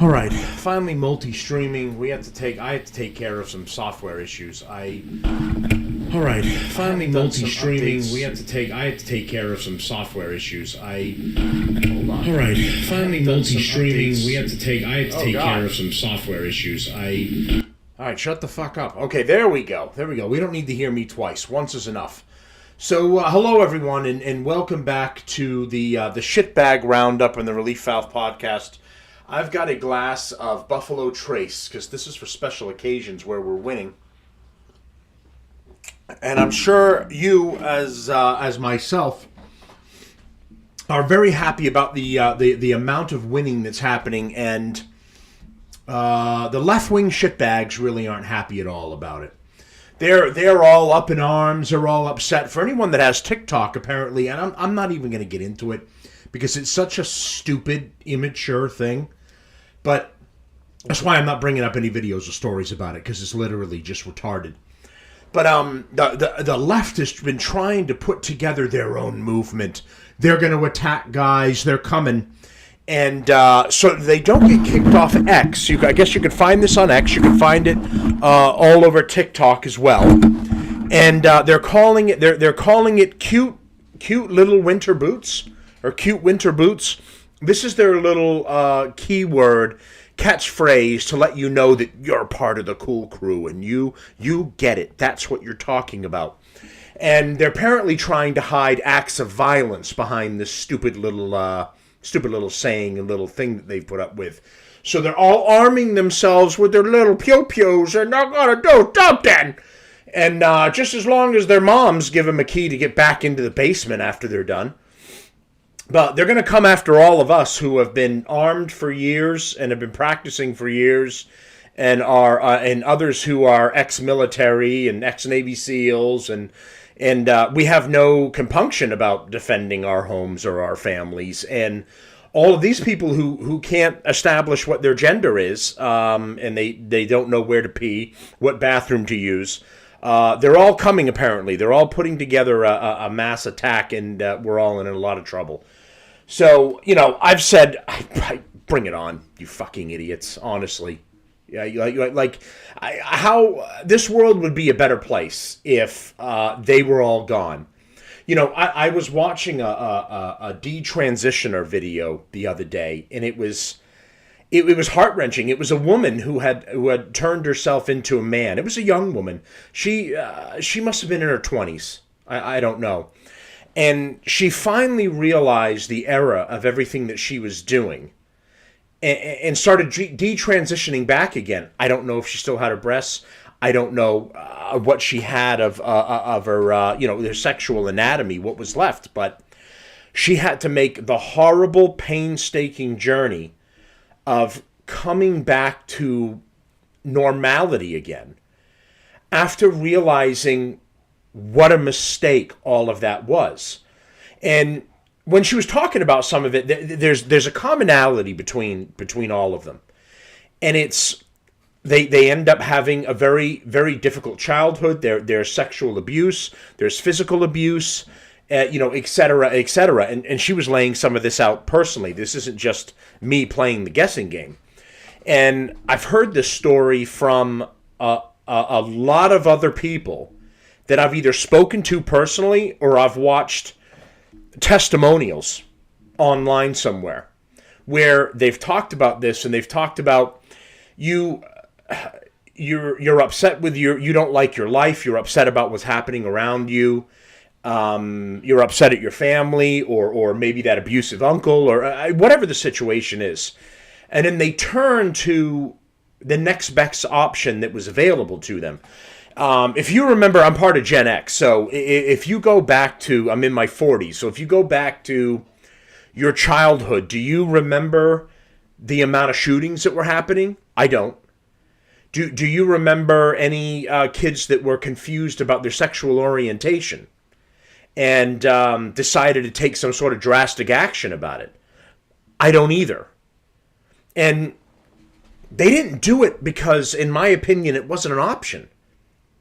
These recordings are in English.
All right, finally multi-streaming. I had to take care of some software issues. All right, finally multi-streaming. I had to take care of some software issues. Hold on. All right, finally multi-streaming. I had to take care of some software issues. All right, shut the fuck up. Okay, there we go. We don't need to hear me twice. Once is enough. So, hello everyone, and welcome back to the Shitbag Roundup and the Relief Valve podcast. I've got a glass of Buffalo Trace, because this is for special occasions where we're winning. And I'm sure you, as myself, are very happy about the amount of winning that's happening, and the left-wing shitbags really aren't happy at all about it. They're all up in arms. They're all upset. For anyone that has TikTok, apparently, and I'm not even going to get into it because it's such a stupid, immature thing. But that's why I'm not bringing up any videos or stories about it, because it's literally just retarded. But the left has been trying to put together their own movement. They're going to attack guys. They're coming. And so they don't get kicked off X. I guess you can find this on X. You can find it all over TikTok as well. And they're calling it cute little winter boots, or cute winter boots. This is their little keyword catchphrase to let you know that you're part of the cool crew and you get it. That's what you're talking about. And they're apparently trying to hide acts of violence behind this stupid little saying and little thing that they've put up with. So they're all arming themselves with their little pew-pews. They're not going to do something. And just as long as their moms give them a key to get back into the basement after they're done. But they're going to come after all of us who have been armed for years and have been practicing for years, and are and others who are ex-military and ex-Navy SEALs, and we have no compunction about defending our homes or our families. And all of these people who can't establish what their gender is, and they don't know where to pee, what bathroom to use. They're all coming, apparently. They're all putting together a mass attack, and we're all in a lot of trouble. So, I've said, bring it on, you fucking idiots, honestly. Yeah, how this world would be a better place if they were all gone. I was watching a detransitioner video the other day, and it was heart-wrenching. It was a woman who had turned herself into a man. It was a young woman. She must have been in her 20s. I don't know. And she finally realized the error of everything that she was doing, and started detransitioning back again. I don't know if she still had her breasts. I don't know what she had of her, their sexual anatomy, what was left. But she had to make the horrible, painstaking journey of coming back to normality again after realizing what a mistake all of that was. And when she was talking about some of it, there's a commonality between all of them. And it's they end up having a very, very difficult childhood. There's sexual abuse, there's physical abuse, et cetera, et cetera. And she was laying some of this out personally. This isn't just me playing the guessing game. And I've heard this story from a lot of other people that I've either spoken to personally or I've watched testimonials online somewhere where they've talked about this, and they've talked about you're upset with you don't like your life, you're upset about what's happening around you, you're upset at your family or maybe that abusive uncle or whatever the situation is. And then they turn to the next best option that was available to them. If you remember, I'm part of Gen X, so if you go back to, I'm in my 40s, so if you go back to your childhood, do you remember the amount of shootings that were happening? I don't. Do you remember any kids that were confused about their sexual orientation and decided to take some sort of drastic action about it? I don't either. And they didn't do it because, in my opinion, it wasn't an option.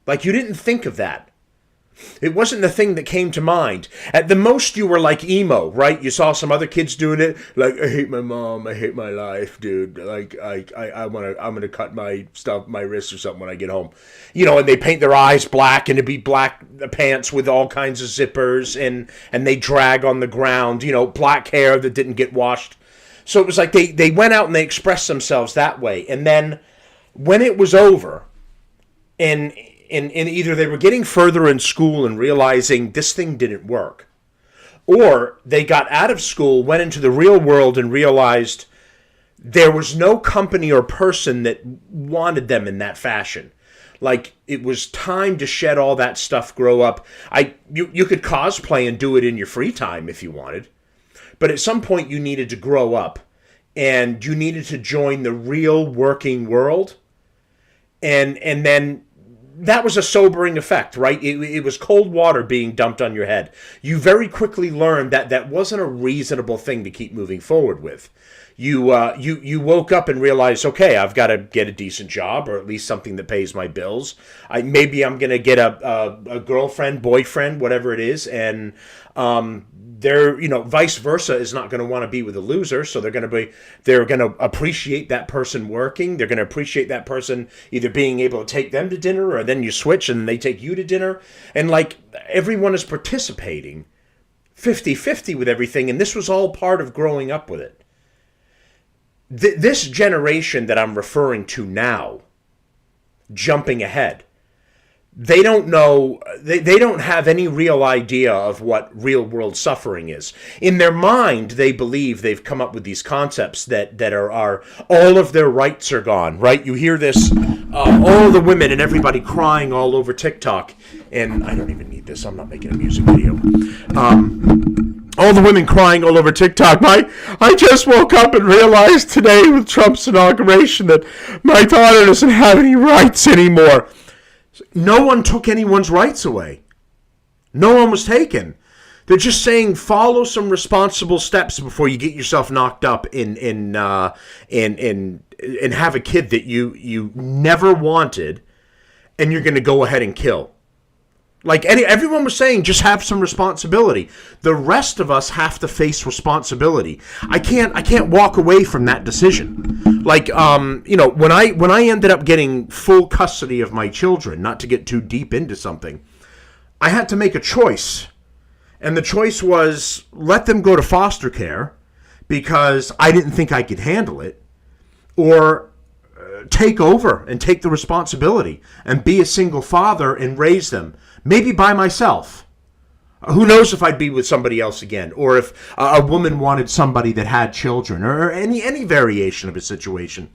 Like, you didn't think of that. It wasn't the thing that came to mind. At the most, you were like emo, right? You saw some other kids doing it, like, I hate my mom, I hate my life, dude. Like, I'm gonna cut my wrist or something when I get home, And they paint their eyes black, and it'd be black pants with all kinds of zippers, and they drag on the ground, black hair that didn't get washed. So it was like they went out and they expressed themselves that way, and then when it was over, and either they were getting further in school and realizing this thing didn't work, or they got out of school, went into the real world, and realized there was no company or person that wanted them in that fashion. Like, it was time to shed all that stuff, grow up. You could cosplay and do it in your free time if you wanted, but at some point you needed to grow up, and you needed to join the real working world, and then that was a sobering effect, right? It was cold water being dumped on your head. You very quickly learned that wasn't a reasonable thing to keep moving forward with. You woke up and realized, okay, I've got to get a decent job, or at least something that pays my bills. Maybe I'm going to get a girlfriend, boyfriend, whatever it is, and vice versa is not going to want to be with a loser, so they're going to appreciate that person working. They're going to appreciate that person either being able to take them to dinner, or then you switch and they take you to dinner. And like, everyone is participating 50-50 with everything, and this was all part of growing up with it. This generation that I'm referring to now, jumping ahead, they don't know, they don't have any real idea of what real world suffering is. In their mind, they believe they've come up with these concepts that are all of their rights are gone, right? You hear this, all the women and everybody crying all over TikTok, and I don't even need this, I'm not making a music video. All the women crying all over TikTok. I just woke up and realized today with Trump's inauguration that my daughter doesn't have any rights anymore. No one took anyone's rights away. No one was taken. They're just saying follow some responsible steps before you get yourself knocked up and have a kid that you never wanted, and you're going to go ahead and kill. Like everyone was saying, just have some responsibility. The rest of us have to face responsibility. I can't walk away from that decision. Like, when I ended up getting full custody of my children, not to get too deep into something, I had to make a choice. And the choice was let them go to foster care because I didn't think I could handle it, or take over and take the responsibility and be a single father and raise them. Maybe by myself. Who knows if I'd be with somebody else again, or if a woman wanted somebody that had children, or any variation of a situation.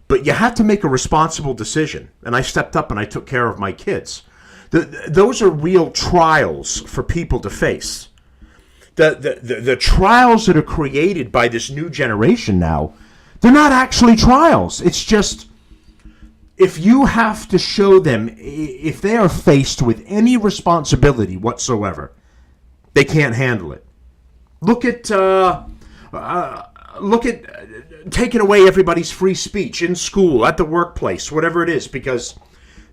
But you have to make a responsible decision. And I stepped up and I took care of my kids. Those are real trials for people to face. The trials that are created by this new generation now, they're not actually trials. It's just, if you have to show them, if they are faced with any responsibility whatsoever, they can't handle it. Look at taking away everybody's free speech in school, at the workplace, whatever it is, because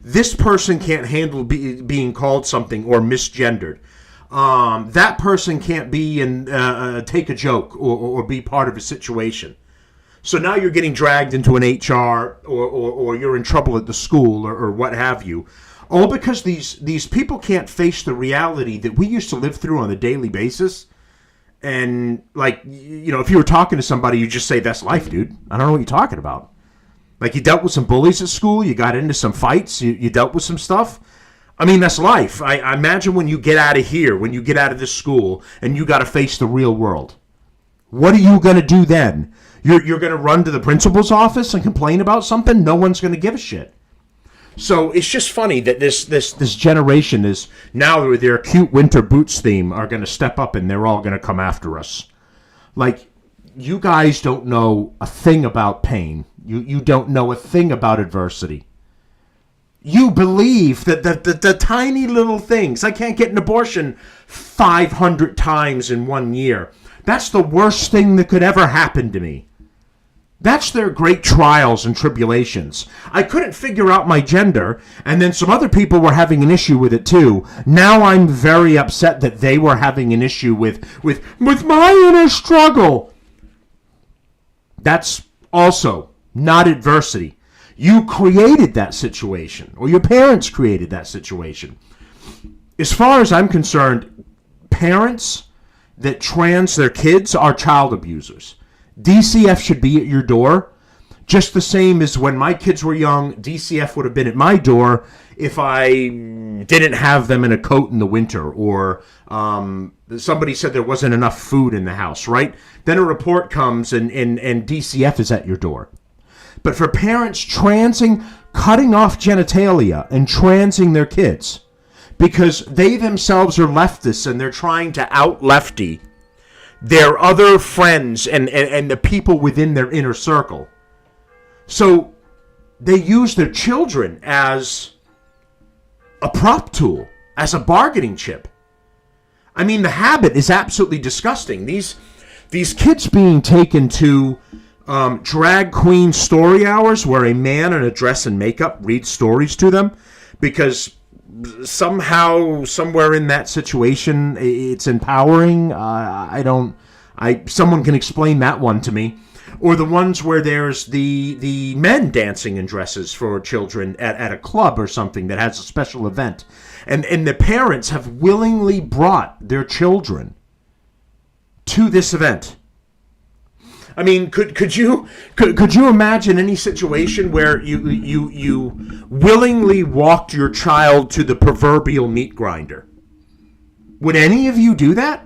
this person can't handle being called something or misgendered. That person can't be and take a joke or be part of a situation. So now you're getting dragged into an HR or you're in trouble at the school or what have you. All because these people can't face the reality that we used to live through on a daily basis. And, like, if you were talking to somebody, you just say, that's life, dude. I don't know what you're talking about. Like, you dealt with some bullies at school. You got into some fights. You dealt with some stuff. I mean, that's life. I imagine when you get out of here, when you get out of this school, and you got to face the real world. What are you going to do then? You're going to run to the principal's office and complain about something? No one's going to give a shit. So it's just funny that this generation is now with their cute winter boots theme are going to step up and they're all going to come after us. Like, you guys don't know a thing about pain. You don't know a thing about adversity. You believe that the tiny little things. I can't get an abortion 500 times in 1 year. That's the worst thing that could ever happen to me. That's their great trials and tribulations. I couldn't figure out my gender, and then some other people were having an issue with it too. Now I'm very upset that they were having an issue with my inner struggle. That's also not adversity. You created that situation, or your parents created that situation. As far as I'm concerned, parents that trans their kids are child abusers. DCF should be at your door, just the same as when my kids were young, DCF would have been at my door if I didn't have them in a coat in the winter, or somebody said there wasn't enough food in the house, right? Then a report comes and DCF is at your door. But for parents cutting off genitalia and transing their kids because they themselves are leftists and they're trying to out-lefty their other friends and the people within their inner circle. So they use their children as a prop tool, as a bargaining chip. I mean, the habit is absolutely disgusting. These kids being taken to drag queen story hours where a man in a dress and makeup reads stories to them because somehow, somewhere in that situation, it's empowering. Someone can explain that one to me. Or the ones where there's the men dancing in dresses for children at a club or something that has a special event. And the parents have willingly brought their children to this event. I mean, could you imagine any situation where you willingly walked your child to the proverbial meat grinder? Would any of you do that?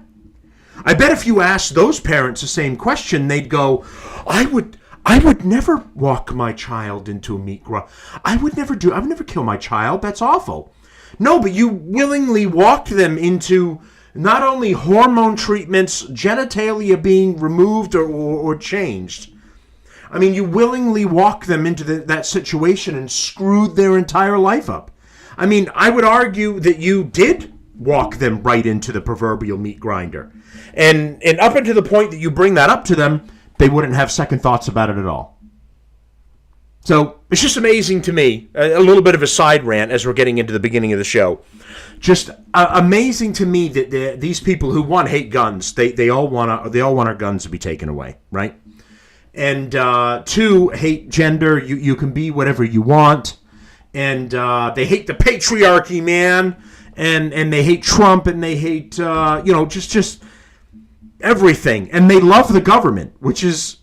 I bet if you asked those parents the same question, they'd go, I would never walk my child into a meat grinder. I would never kill my child. That's awful. No, but you willingly walked them into not only hormone treatments, genitalia being removed or changed. I mean, you willingly walked them into that situation and screwed their entire life up. I mean, I would argue that you did walk them right into the proverbial meat grinder. And up until the point that you bring that up to them, they wouldn't have second thoughts about it at all. So it's just amazing to me, a little bit of a side rant as we're getting into the beginning of the show. Just amazing to me that these people who, one, hate guns, they all want our guns to be taken away, right? And two, hate gender. You can be whatever you want, and they hate the patriarchy, man, and they hate Trump, and they hate just everything, and they love the government, which is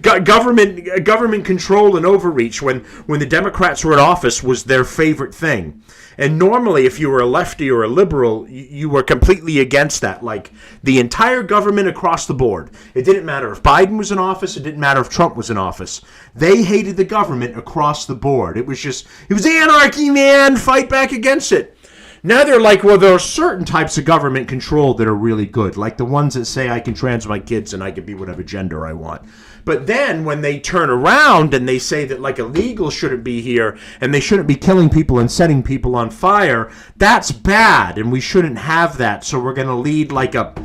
government control and overreach. When the Democrats were in office, was their favorite thing. And normally, if you were a lefty or a liberal, you were completely against that. Like the entire government across the board. It didn't matter if Biden was in office. It didn't matter if Trump was in office. They hated the government across the board. It was anarchy, man. Fight back against it. Now they're like, well, there are certain types of government control that are really good, like the ones that say I can trans my kids and I can be whatever gender I want. But then when they turn around and they say that like illegal shouldn't be here and they shouldn't be killing people and setting people on fire, that's bad and we shouldn't have that. So we're going to lead like a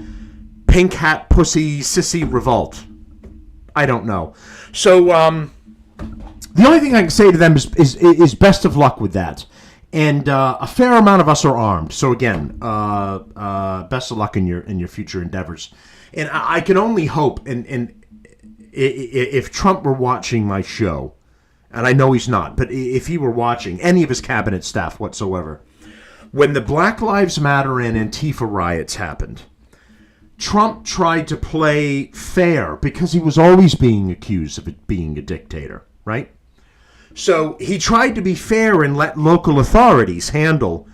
pink hat pussy sissy revolt. I don't know. So the only thing I can say to them is best of luck with that. And a fair amount of us are armed. So again, best of luck in your future endeavors. And I can only hope, and if Trump were watching my show, and I know he's not, but if he were watching, any of his cabinet staff whatsoever, when the Black Lives Matter and Antifa riots happened, Trump tried to play fair because he was always being accused of being a dictator, right? So he tried to be fair and let local authorities handle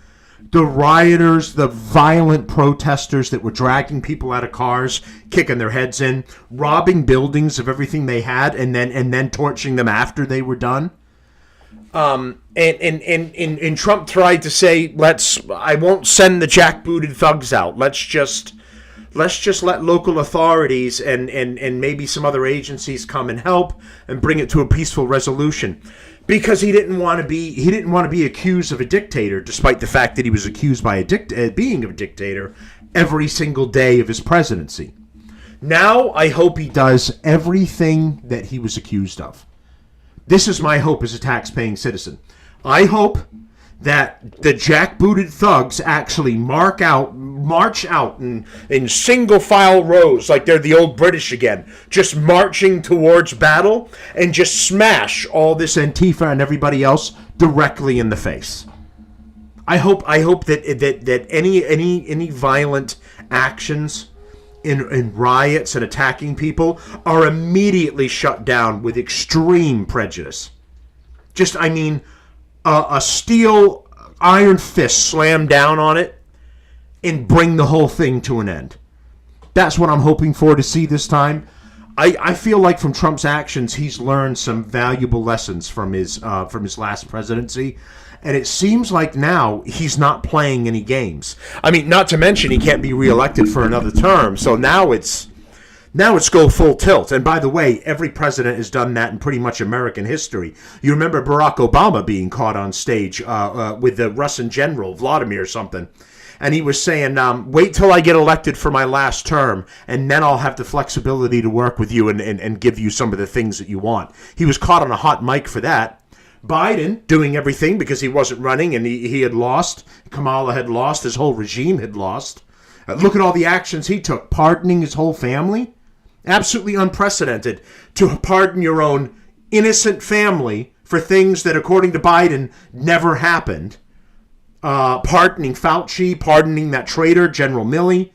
the rioters, the violent protesters that were dragging people out of cars, kicking their heads in, robbing buildings of everything they had, and then torching them after they were done. And Trump tried to say, I won't send the jackbooted thugs out. Let's just let local authorities and maybe some other agencies come and help and bring it to a peaceful resolution. Because he didn't want to be accused of a dictator, despite the fact that he was accused by being a dictator every single day of his presidency. Now I hope he does everything that he was accused of. This is my hope as a tax-paying citizen. I hope that the jackbooted thugs actually march out in single file rows like they're the old British again, just marching towards battle and just smash all this Antifa and everybody else directly in the face. I hope that any violent actions in riots and attacking people are immediately shut down with extreme prejudice. A steel iron fist slam down on it and bring the whole thing to an end. That's what I'm hoping for to see this time. I feel like from Trump's actions, he's learned some valuable lessons from his last presidency. And it seems like now he's not playing any games. I mean, not to mention he can't be reelected for another term. So now it's go full tilt. And by the way, every president has done that in pretty much American history. You remember Barack Obama being caught on stage with the Russian general, Vladimir something. And he was saying, wait till I get elected for my last term, and then I'll have the flexibility to work with you and give you some of the things that you want. He was caught on a hot mic for that. Biden doing everything because he wasn't running and he had lost. Kamala had lost. His whole regime had lost. Look at all the actions he took. Pardoning his whole family. Absolutely unprecedented to pardon your own innocent family for things that, according to Biden, never happened. Pardoning Fauci, pardoning that traitor, General Milley,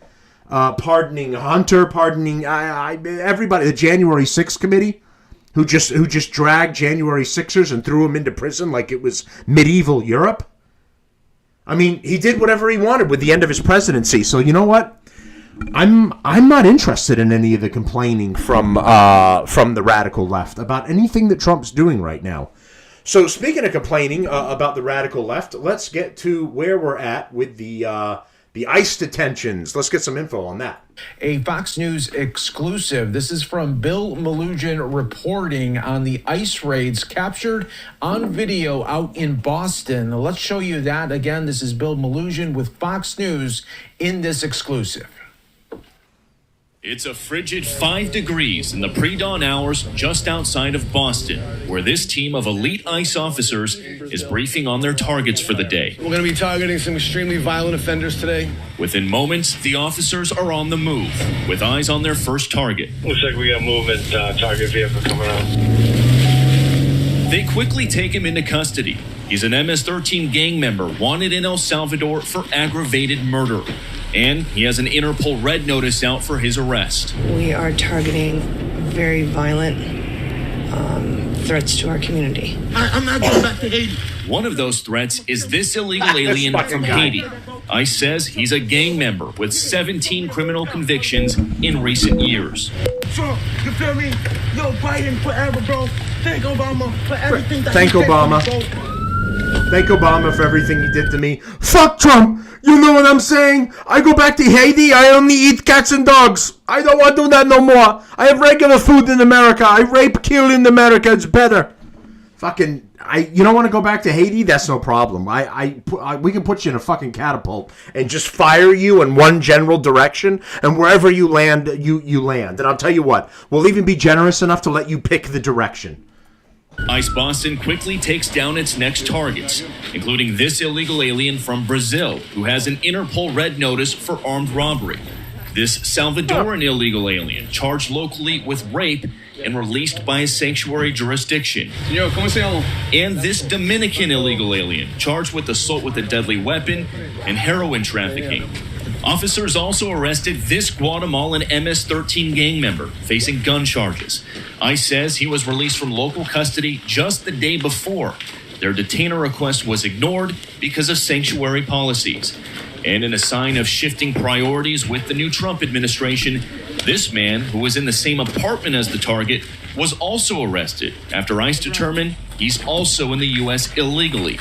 pardoning Hunter, pardoning everybody. The January 6th committee, who just dragged January 6ers and threw them into prison like it was medieval Europe. I mean, he did whatever he wanted with the end of his presidency. So you know what? I'm not interested in any of the complaining from the radical left about anything that Trump's doing right now. So speaking of complaining about the radical left, let's get to where we're at with the ICE detentions. Let's get some info on that. A Fox News exclusive. This is from Bill Malugin reporting on the ICE raids captured on video out in Boston. Let's show you that. Again, this is Bill Malugin with Fox News in this exclusive. It's a frigid 5 degrees in the pre-dawn hours just outside of Boston, where this team of elite ICE officers is briefing on their targets for the day. We're going to be targeting some extremely violent offenders today. Within moments, the officers are on the move, with eyes on their first target. Looks like we got movement, target vehicle coming out. They quickly take him into custody. He's an MS-13 gang member wanted in El Salvador for aggravated murder. And he has an Interpol red notice out for his arrest. We are targeting very violent threats to our community. I'm not going back to Haiti. One of those threats is this illegal alien from Haiti. ICE says he's a gang member with 17 criminal convictions in recent years. Trump, you feel me? Yo, Biden forever, bro. Thank Obama for everything that Thank Obama. Thank Obama for everything he did to me. Fuck Trump! You know what I'm saying? I go back to Haiti, I only eat cats and dogs. I don't want to do that no more. I have regular food in America. I rape, kill in America. It's better. Fucking, you don't want to go back to Haiti? That's no problem. We can put you in a fucking catapult and just fire you in one general direction, and wherever you land, you land. And I'll tell you what, we'll even be generous enough to let you pick the direction. ICE Boston quickly takes down its next targets, including this illegal alien from Brazil who has an Interpol red notice for armed robbery. This Salvadoran illegal alien charged locally with rape and released by a sanctuary jurisdiction. Yo, ¿cómo se llama? And this Dominican illegal alien charged with assault with a deadly weapon and heroin trafficking. Officers also arrested this Guatemalan MS-13 gang member facing gun charges. ICE says he was released from local custody just the day before. Their detainer request was ignored because of sanctuary policies. And in a sign of shifting priorities with the new Trump administration, this man, who was in the same apartment as the target, was also arrested after ICE determined he's also in the U.S. illegally.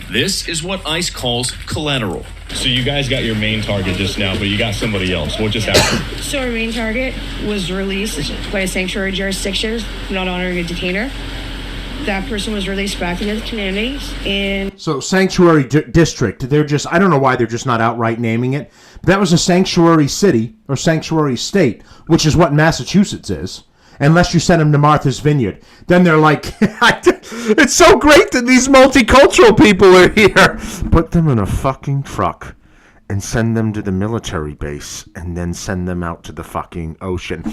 This is what ICE calls collateral. So you guys got your main target just now, but you got somebody else. What just happened? So our main target was released by a sanctuary jurisdiction, not honoring a detainer. that person was released back into the communities. And So sanctuary district, they're just, I don't know why they're just not outright naming it. But that was a sanctuary city or sanctuary state, which is what Massachusetts is. Unless you send them to Martha's Vineyard. Then they're like, it's so great that these multicultural people are here. Put them in a fucking truck and send them to the military base and then send them out to the fucking ocean.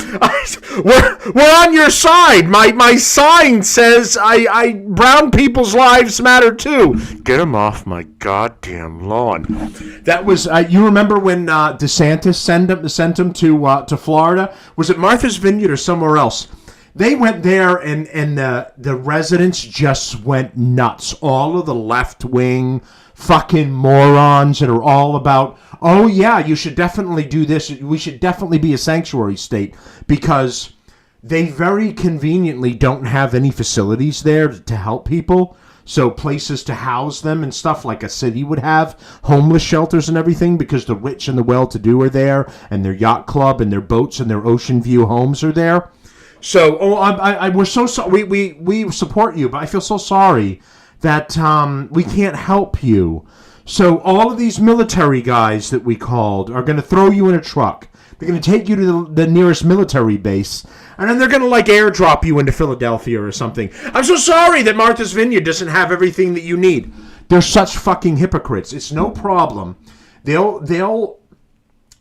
We're on your side. My sign says brown people's lives matter too. Get them off my goddamn lawn. That was, you remember when DeSantis sent them to Florida? Was it Martha's Vineyard or somewhere else? They went there and the residents just went nuts. All of the left-wing fucking morons that are all about, oh yeah, you should definitely do this. We should definitely be a sanctuary state, because they very conveniently don't have any facilities there to help people. So places to house them and stuff like a city would have, homeless shelters and everything, because the rich and the well-to-do are there, and their yacht club and their boats and their ocean view homes are there. So, we're so sorry. We support you, but I feel so sorry that we can't help you. So all of these military guys that we called are going to throw you in a truck. They're going to take you to the nearest military base, and then they're going to like airdrop you into Philadelphia or something. I'm so sorry that Martha's Vineyard doesn't have everything that you need. They're such fucking hypocrites. It's no problem. They'll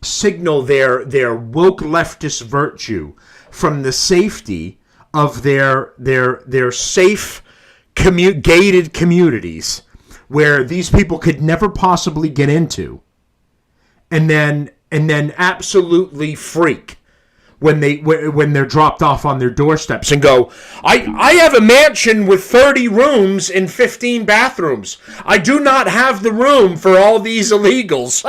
signal their woke leftist virtue from the safety of their safe gated communities where these people could never possibly get into, and then absolutely freak when they're dropped off on their doorsteps and go, I have a mansion with 30 rooms and 15 bathrooms. I do not have the room for all these illegals.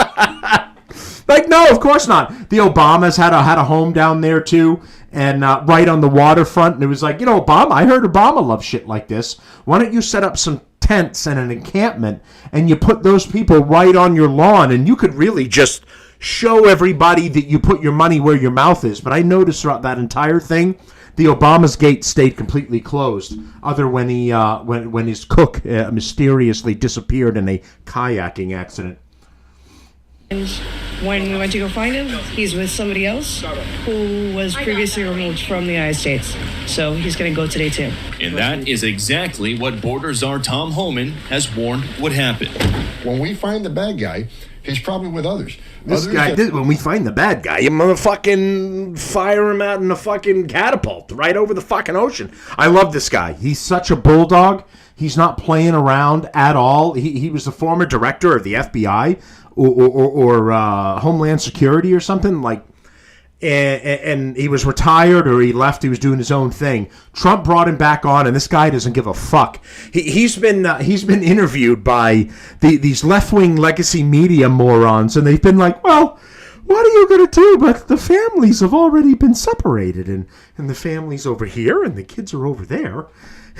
Like, no, of course not. The Obamas had a home down there too, and right on the waterfront. And it was like, Obama, I heard Obama loves shit like this. Why don't you set up some tents and an encampment, and you put those people right on your lawn, and you could really just show everybody that you put your money where your mouth is. But I noticed throughout that entire thing, the Obama's gate stayed completely closed, other when when his cook mysteriously disappeared in a kayaking accident. And when we went to go find him, he's with somebody else who was previously removed from the United States. So he's going to go today too. And that is exactly what Border Czar Tom Homan has warned would happen. When we find the bad guy, he's probably with others. When we find the bad guy, I'm gonna fucking fire him out in a fucking catapult right over the fucking ocean. I love this guy. He's such a bulldog. He's not playing around at all. He was the former director of the FBI or Homeland Security or something, like, and he was retired or he left. He was doing his own thing. Trump brought him back on, and this guy doesn't give a fuck. He's been interviewed by these left-wing legacy media morons, and they've been like, well, what are you going to do? But the families have already been separated, and the family's over here, and the kids are over there.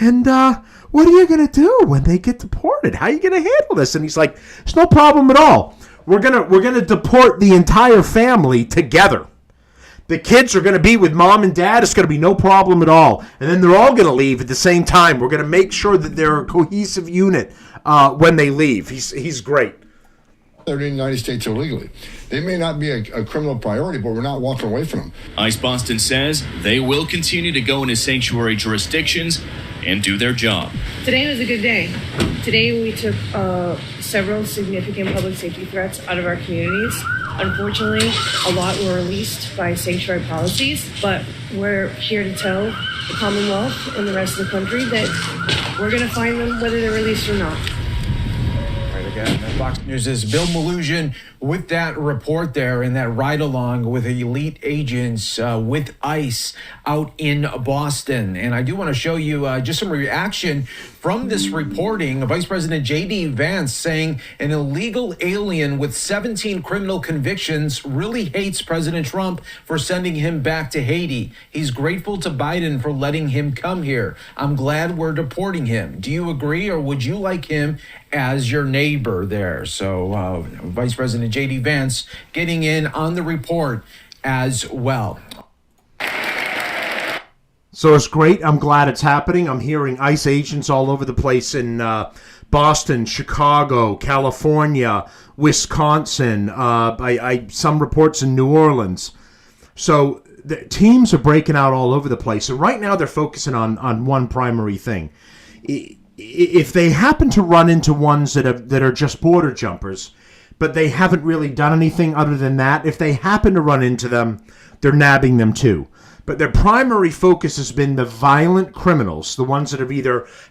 And what are you going to do when they get deported? How are you going to handle this? And he's like, it's no problem at all. We're gonna deport the entire family together. The kids are going to be with mom and dad. It's going to be no problem at all. And then they're all going to leave at the same time. We're going to make sure that they're a cohesive unit when they leave. He's great. They're in the United States illegally. They may not be a criminal priority, but we're not walking away from them. ICE Boston says they will continue to go into sanctuary jurisdictions and do their job. Today was a good day. Today we took several significant public safety threats out of our communities. Unfortunately, a lot were released by sanctuary policies, but we're here to tell the Commonwealth and the rest of the country that we're going to find them whether they're released or not. Again, Fox News' Bill Melugin with that report there and that ride-along with elite agents with ICE out in Boston. And I do want to show you just some reaction from this reporting. Vice President J.D. Vance saying an illegal alien with 17 criminal convictions really hates President Trump for sending him back to Haiti. He's grateful to Biden for letting him come here. I'm glad we're deporting him. Do you agree, or would you like him as your neighbor there? So Vice President J.D. Vance getting in on the report as well. So it's great. I'm glad it's happening. I'm hearing ICE agents all over the place in Boston, Chicago, California, Wisconsin. Some reports in New Orleans. So the teams are breaking out all over the place. And right now they're focusing on one primary thing. If they happen to run into ones that are just border jumpers, but they haven't really done anything other than that, if they happen to run into them, they're nabbing them too. But their primary focus has been the violent criminals, the ones that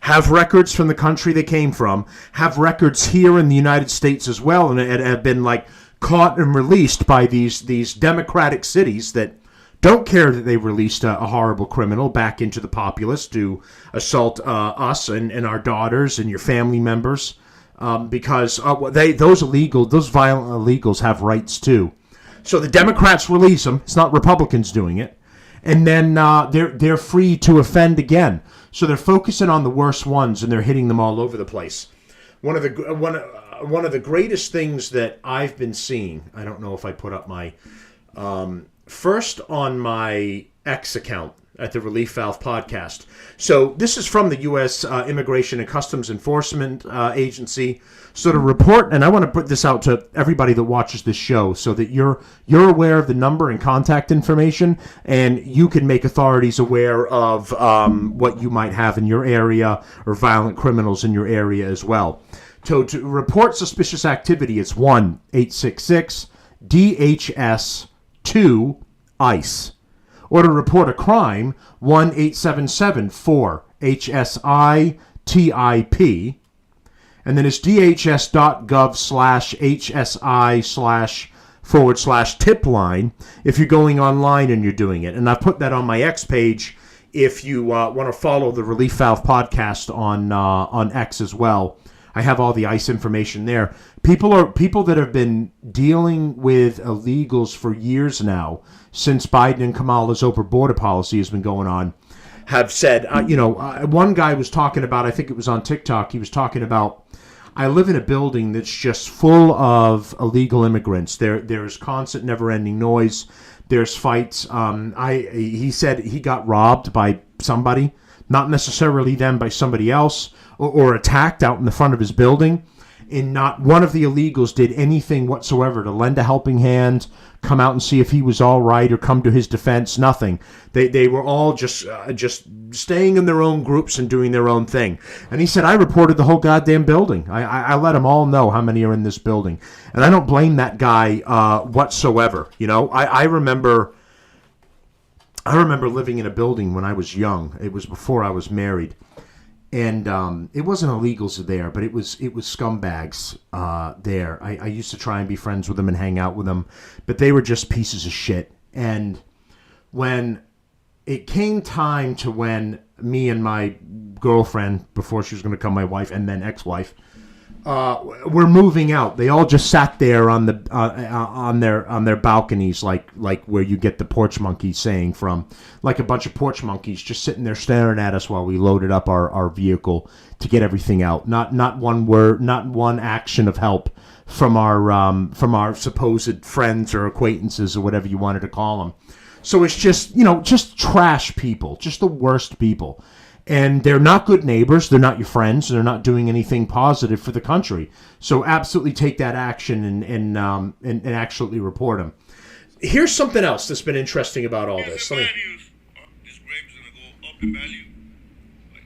have records from the country they came from, have records here in the United States as well, and have been like caught and released by these democratic cities that don't care that they released a horrible criminal back into the populace to assault us and our daughters and your family members, because those violent illegals have rights too. So the Democrats release them. It's not Republicans doing it. And then they're free to offend again. So they're focusing on the worst ones, and they're hitting them all over the place. One of the greatest things that I've been seeing, I don't know if I put up my first on my X account at the Relief Valve podcast. So this is from the U.S. Immigration and Customs Enforcement Agency. So to report, and I want to put this out to everybody that watches this show so that you're aware of the number and contact information, and you can make authorities aware of what you might have in your area or violent criminals in your area as well. So to report suspicious activity, it's 1-866-DHS-2-ICE. Or to report a crime, 1-877-4-HSI-TIP. And then it's dhs.gov/HSI//tip line if you're going online and you're doing it. And I've put that on my X page if you want to follow the Relief Valve podcast on X as well. I have all the ICE information there. People that have been dealing with illegals for years now, since Biden and Kamala's open border policy has been going on, have said, one guy was talking about, I think it was on TikTok, he was talking about, I live in a building that's just full of illegal immigrants. There's constant, never-ending noise. There's fights. He said he got robbed by somebody, not necessarily them, by somebody else, or attacked out in the front of his building. And not one of the illegals did anything whatsoever to lend a helping hand, come out and see if he was all right, or come to his defense. Nothing. They were all just staying in their own groups and doing their own thing. And he said, I reported the whole goddamn building. I let them all know how many are in this building. And I don't blame that guy whatsoever. I remember living in a building when I was young. It was before I was married. And it wasn't illegals there, but it was scumbags there. I used to try and be friends with them and hang out with them, but they were just pieces of shit. And when it came time to when me and my girlfriend, before she was going to become my wife and then ex-wife, were moving out, they all just sat there on their balconies, like where you get the porch monkeys saying from, like a bunch of porch monkeys just sitting there staring at us while we loaded up our vehicle to get everything out. Not one word, not one action of help from our supposed friends or acquaintances or whatever you wanted to call them. So it's just trash people, just the worst people. And they're not good neighbors. They're not your friends. They're not doing anything positive for the country. So absolutely take that action and absolutely report them. Here's something else that's been interesting about all this. This grape is going to go up in value, like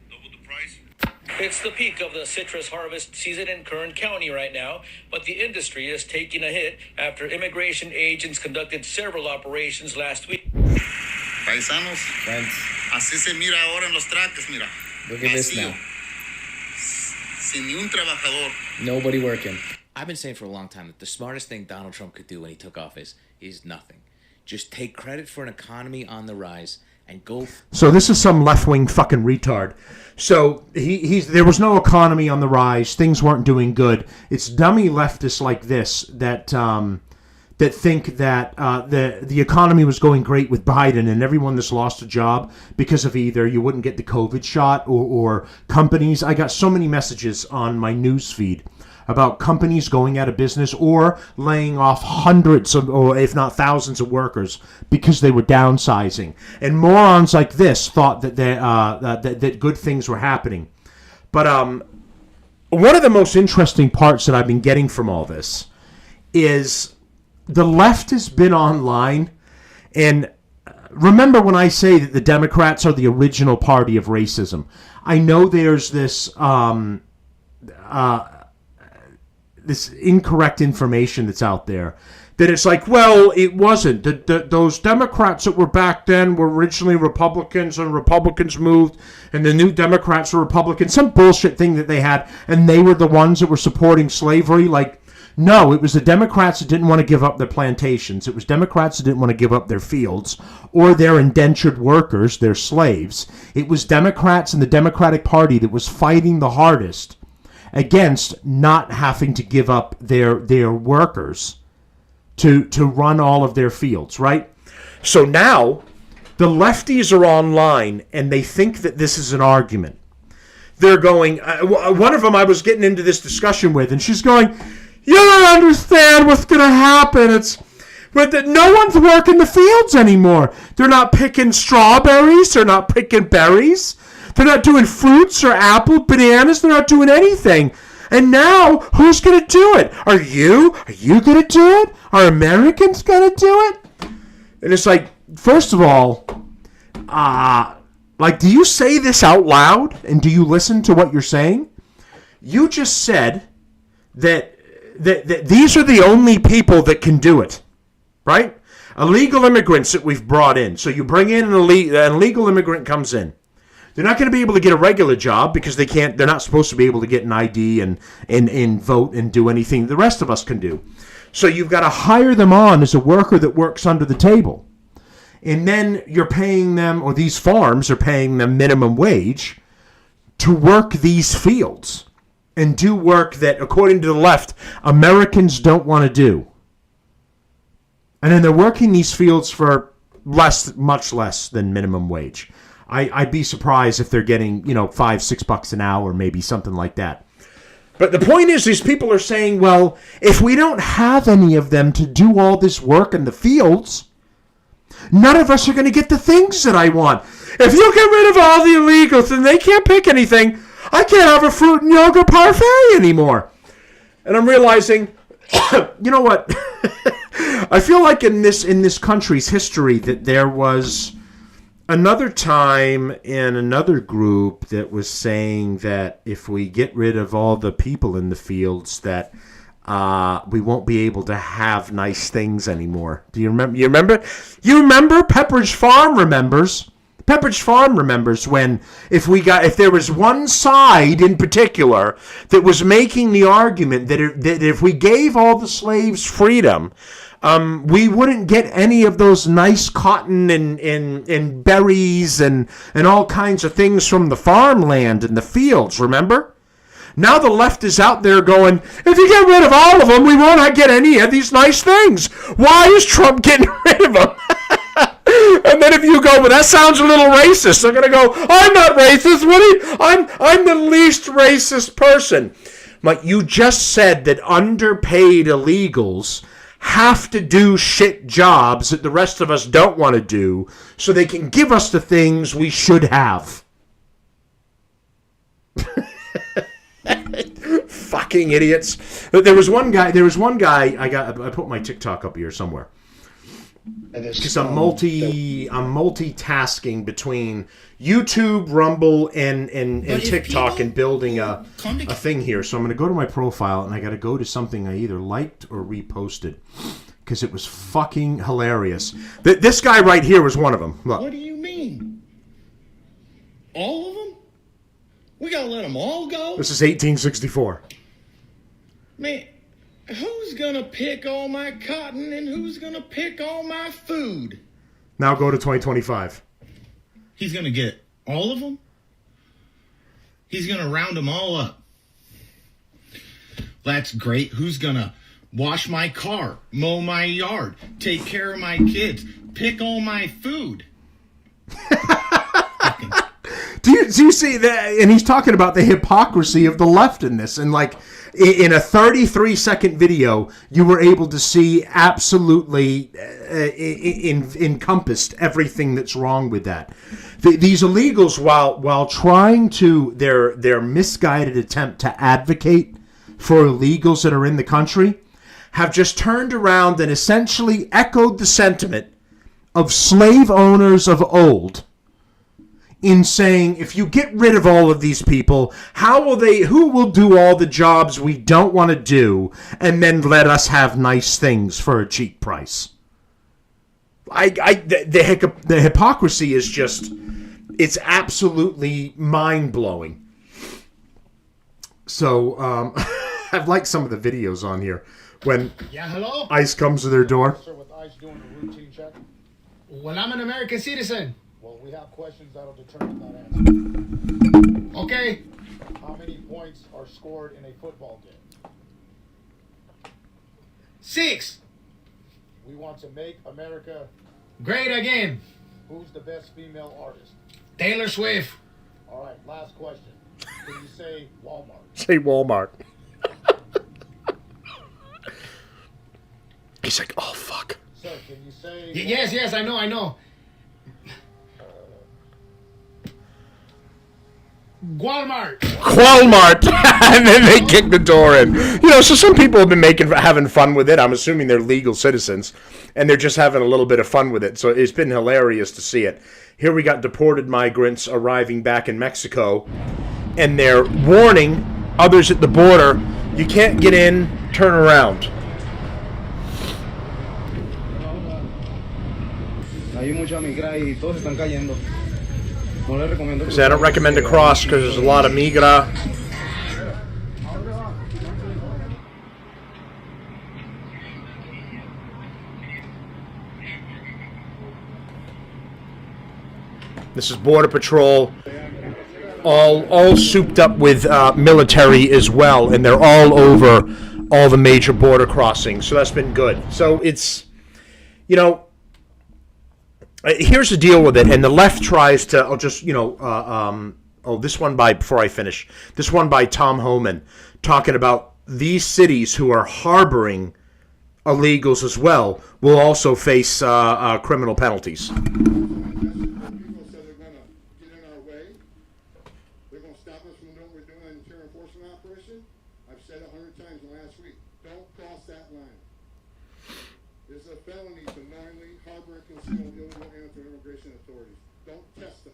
double the price. It's the peak of the citrus harvest season in Kern County right now, but the industry is taking a hit after immigration agents conducted several operations last week. Paisanos, así se mira ahora en los traques, mira. Look at this now. Sin ni un trabajador. Nobody working. I've been saying for a long time that the smartest thing Donald Trump could do when he took office is nothing. Just take credit for an economy on the rise and go. So this is some left-wing fucking retard. So there was no economy on the rise. Things weren't doing good. It's dummy leftists like this that think that the economy was going great with Biden, and everyone that's lost a job because of either you wouldn't get the COVID shot or companies. I got so many messages on my news feed about companies going out of business or laying off hundreds of, or if not thousands of workers because they were downsizing. And morons like this thought that that good things were happening. But one of the most interesting parts that I've been getting from all this is the left has been online. And remember when I say that the Democrats are the original party of racism, I know there's this this incorrect information that's out there that it's like, well, it wasn't. Those Democrats that were back then were originally Republicans, and Republicans moved, and the new Democrats were Republicans. Some bullshit thing that they had, and they were the ones that were supporting slavery. Like, no, it was the Democrats that didn't want to give up their plantations. It was Democrats that didn't want to give up their fields or their indentured workers, their slaves. It was Democrats and the Democratic Party that was fighting the hardest against not having to give up their workers to run all of their fields, right? So now the lefties are online and they think that this is an argument. They're going, one of them I was getting into this discussion with, and she's going, you don't understand what's going to happen. No one's working the fields anymore. They're not picking strawberries. They're not picking berries. They're not doing fruits or apple, bananas. They're not doing anything. And now, who's going to do it? Are you? Are you going to do it? Are Americans going to do it? And it's like, first of all, do you say this out loud? And do you listen to what you're saying? You just said that these are the only people that can do it, right? Illegal immigrants that we've brought in. So you bring in an illegal immigrant comes in. They're not going to be able to get a regular job because they can't. They're not supposed to be able to get an ID and vote and do anything the rest of us can do. So you've got to hire them on as a worker that works under the table. And then you're paying them, or these farms are paying them minimum wage to work these fields and do work that, according to the left, Americans don't want to do. And then they're working these fields for much less than minimum wage. I'd be surprised if they're getting, $5-6 an hour, maybe something like that. But the point is, these people are saying, well, if we don't have any of them to do all this work in the fields, none of us are going to get the things that I want. If you get rid of all the illegals and they can't pick anything, I can't have a fruit and yogurt parfait anymore. And I'm realizing, you know what? I feel like in this country's history that there was another time in another group that was saying that if we get rid of all the people in the fields, that we won't be able to have nice things anymore. Do you remember? You remember? Pepperidge Farm remembers. Pepperidge Farm remembers when if there was one side in particular that was making the argument that if we gave all the slaves freedom, we wouldn't get any of those nice cotton and berries and all kinds of things from the farmland and the fields, remember? Now the left is out there going, if you get rid of all of them, we won't get any of these nice things. Why is Trump getting rid of them? And then if you go, well, that sounds a little racist, they're going to go, I'm not racist. I'm the least racist person. But you just said that underpaid illegals have to do shit jobs that the rest of us don't want to do so they can give us the things we should have. Fucking idiots. There was one guy, I put my TikTok up here somewhere. Because I'm multitasking between YouTube, Rumble, and TikTok and building a thing here. So I'm going to go to my profile and I got to go to something I either liked or reposted because it was fucking hilarious. This guy right here was one of them. Look. What do you mean? All of them? We got to let them all go? This is 1864. Man, who's going to pick all my cotton and who's going to pick all my food? Now go to 2025. He's going to get all of them? He's going to round them all up. That's great. Who's going to wash my car, mow my yard, take care of my kids, pick all my food? Do you see that? And he's talking about the hypocrisy of the left in this, and In a 33-second video, you were able to see absolutely encompassed everything that's wrong with that. These illegals, while trying to their misguided attempt to advocate for illegals that are in the country, have just turned around and essentially echoed the sentiment of slave owners of old in saying, if you get rid of all of these people, who will do all the jobs we don't want to do and then let us have nice things for a cheap price? The hypocrisy is just, it's absolutely mind-blowing. So, I've liked some of the videos on here. When hello? ICE comes to their door. Sir, with ICE doing a routine check. Well, I'm an American citizen. Well, we have questions that'll determine that answer. Okay. How many points are scored in a football game? 6. We want to make America great again. Who's the best female artist? Taylor Swift. All right, last question. Can you say Walmart? Say Walmart. He's like, oh, fuck. Sir, can you say... Yes, I know. Walmart. And then they kick the door in. So some people have been having fun with it. I'm assuming they're legal citizens, and they're just having a little bit of fun with it. So it's been hilarious to see it. Here we got deported migrants arriving back in Mexico, and they're warning others at the border, you can't get in, turn around. I don't recommend to cross because there's a lot of migra. This is Border Patrol, all souped up with military as well, and they're all over all the major border crossings. So that's been good. So it's, here's the deal with it, and the left tries to, this one before I finish, this one by Tom Homan, talking about these cities who are harboring illegals as well will also face criminal penalties. People said they're going to get in our way. They're going to stop us from doing what we're doing in the terror enforcement operation. I've said 100 times in the last week, don't cross that line. It's a felony to knowingly harbor and conceal illegal aliens from immigration authorities. Don't test us.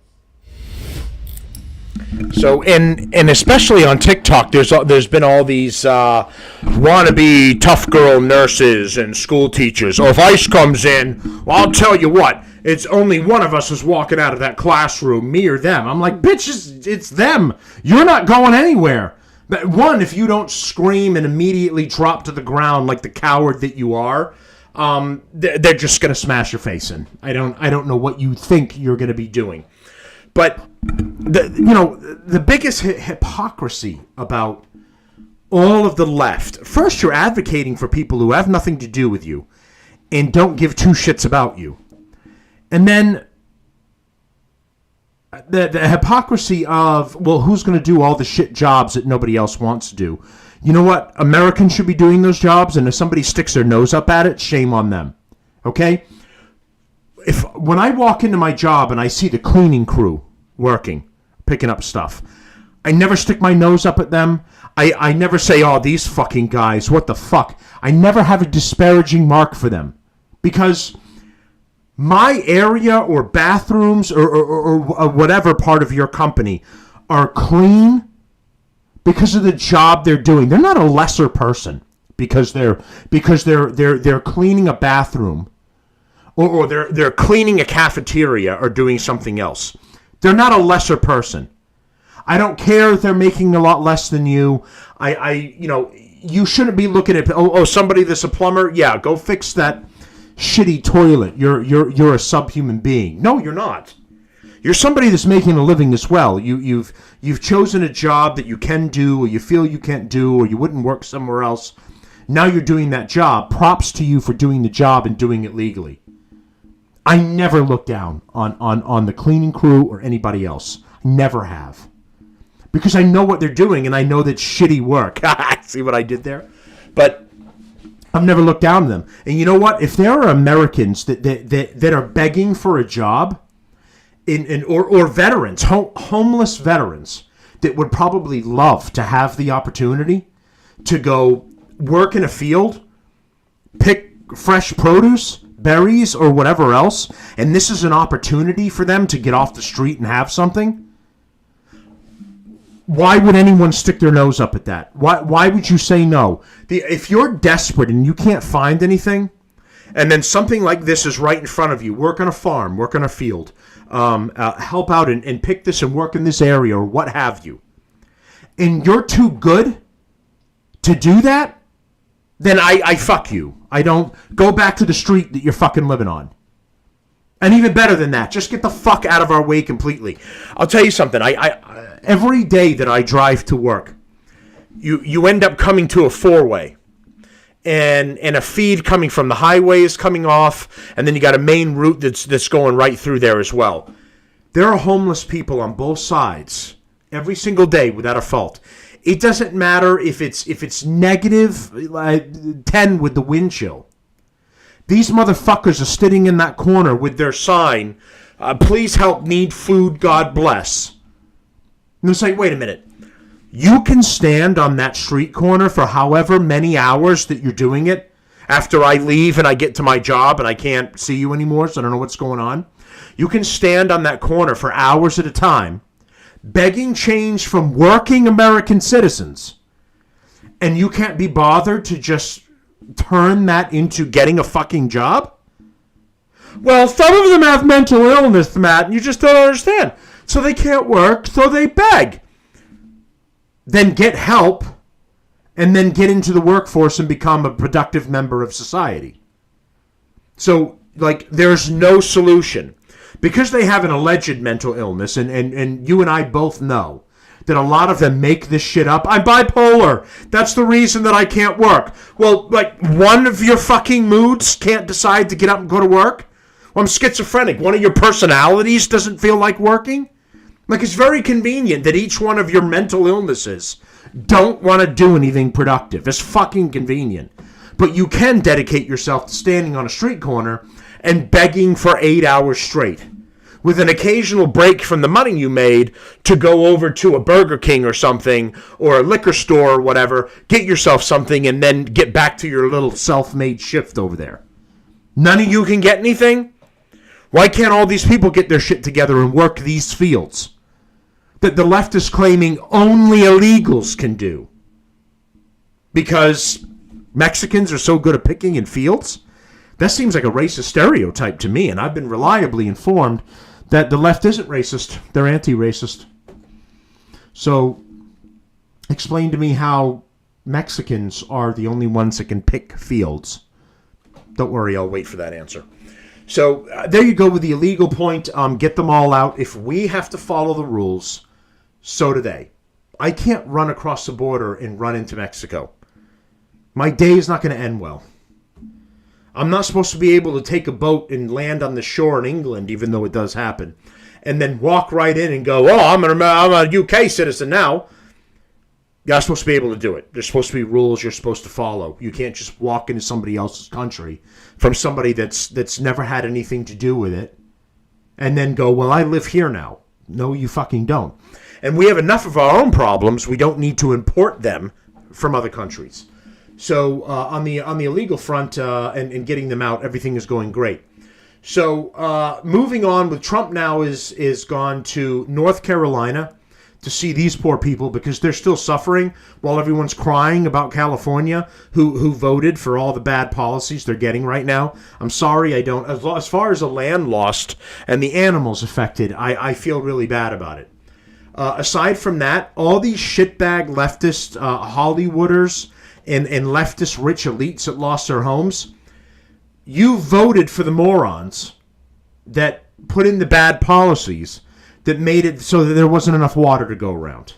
So, and especially on TikTok, there's been all these wannabe tough girl nurses and school teachers. If ICE comes in, well, I'll tell you what, it's only one of us is walking out of that classroom, me or them. I'm like, bitch, it's them. You're not going anywhere. But one, if you don't scream and immediately drop to the ground like the coward that you are, they're just going to smash your face in. I don't know what you think you're going to be doing. But the biggest hypocrisy about all of the left, first you're advocating for people who have nothing to do with you and don't give two shits about you. And then the hypocrisy of, well, who's going to do all the shit jobs that nobody else wants to do? You know what? Americans should be doing those jobs, and if somebody sticks their nose up at it, shame on them. Okay? When I walk into my job and I see the cleaning crew working, picking up stuff, I never stick my nose up at them. I never say, oh, these fucking guys, what the fuck? I never have a disparaging mark for them. Because my area or bathrooms or whatever part of your company are clean because of the job they're doing. They're not a lesser person because they're cleaning a bathroom or they're cleaning a cafeteria or doing something else. They're not a lesser person. I don't care if they're making a lot less than you. You shouldn't be looking at somebody that's a plumber. Yeah, go fix that shitty toilet. You're a subhuman being. No, you're not. You're somebody that's making a living as well. You've chosen a job that you can do, or you feel you can't do, or you wouldn't work somewhere else. Now you're doing that job. Props to you for doing the job and doing it legally. I never look down on the cleaning crew or anybody else. Never have. because I know what they're doing and I know that shitty work. See what I did there? But I've never looked down on them. And you know what? If there are Americans that are begging for a job, or veterans, homeless veterans, that would probably love to have the opportunity to go work in a field, pick fresh produce, berries, or whatever else, and this is an opportunity for them to get off the street and have something, why would anyone stick their nose up at that? Why would you say no? If you're desperate and you can't find anything, and then something like this is right in front of you, work on a farm, work on a field, help out and pick this and work in this area or what have you, and you're too good to do that, then I fuck you. I don't. Go back to the street that you're fucking living on. And even better than that, just get the fuck out of our way completely. I'll tell you something. I every day that I drive to work, you end up coming to a four-way. And a feed coming from the highway is coming off, and then you got a main route that's going right through there as well. There are homeless people on both sides every single day without a fault. It doesn't matter if it's negative 10 with the wind chill. These motherfuckers are sitting in that corner with their sign, please help, need food, God bless. And it's like, wait a minute. You can stand on that street corner for however many hours that you're doing it after I leave and I get to my job and I can't see you anymore, so I don't know what's going on. You can stand on that corner for hours at a time begging change from working American citizens, and you can't be bothered to just turn that into getting a fucking job? Well, some of them have mental illness, Matt, and you just don't understand. So they can't work, so they beg. Then get help, and then get into the workforce and become a productive member of society. So, there's no solution. Because they have an alleged mental illness, and you and I both know that a lot of them make this shit up. I'm bipolar. That's the reason that I can't work. Well, one of your fucking moods can't decide to get up and go to work? Well, I'm schizophrenic. One of your personalities doesn't feel like working? It's very convenient that each one of your mental illnesses don't want to do anything productive. It's fucking convenient. But you can dedicate yourself to standing on a street corner and begging for 8 hours straight, with an occasional break from the money you made to go over to a Burger King or something, or a liquor store or whatever, get yourself something, and then get back to your little self-made shift over there. None of you can get anything? Why can't all these people get their shit together and work these fields that the left is claiming only illegals can do? Because Mexicans are so good at picking in fields? That seems like a racist stereotype to me, and I've been reliably informed that the left isn't racist. They're anti-racist. So, explain to me how Mexicans are the only ones that can pick fields. Don't worry, I'll wait for that answer. So, there you go with the illegal point. Get them all out. If we have to follow the rules, so do they. I can't run across the border and run into Mexico. My day is not going to end well. I'm not supposed to be able to take a boat and land on the shore in England, even though it does happen, and then walk right in and go, I'm a UK citizen now. You're not supposed to be able to do it. There's supposed to be rules you're supposed to follow. You can't just walk into somebody else's country from somebody that's never had anything to do with it and then go, well, I live here now. No, you fucking don't. And we have enough of our own problems. We don't need to import them from other countries. So on the illegal front and getting them out, everything is going great. So moving on with Trump now is gone to North Carolina to see these poor people because they're still suffering while everyone's crying about California who voted for all the bad policies they're getting right now. I'm sorry, I don't. As far as the land lost and the animals affected, I feel really bad about it. Aside from that, all these shitbag leftist Hollywooders and leftist rich elites that lost their homes, you voted for the morons that put in the bad policies that made it so that there wasn't enough water to go around.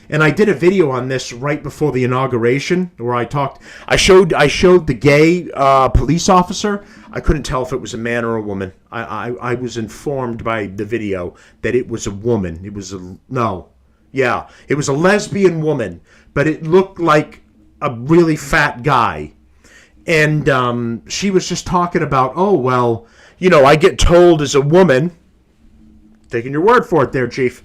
And I did a video on this right before the inauguration where I showed the gay police officer. I couldn't tell if it was a man or a woman. I was informed by the video that it was a woman. Yeah, it was a lesbian woman, but it looked like a really fat guy. And she was just talking about, oh, well, you know, I get told as a woman, taking your word for it there, Chief,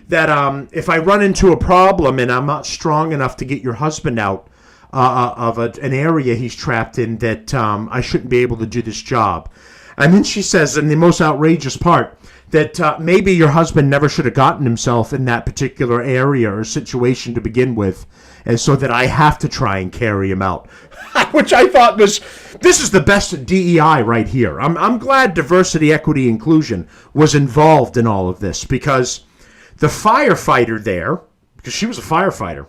that if I run into a problem and I'm not strong enough to get your husband out of an area he's trapped in, that I shouldn't be able to do this job. And then she says, in the most outrageous part, that maybe your husband never should have gotten himself in that particular area or situation to begin with, and so that I have to try and carry him out. Which I thought was, this is the best DEI right here. I'm glad diversity, equity, inclusion was involved in all of this, because the firefighter there, because she was a firefighter,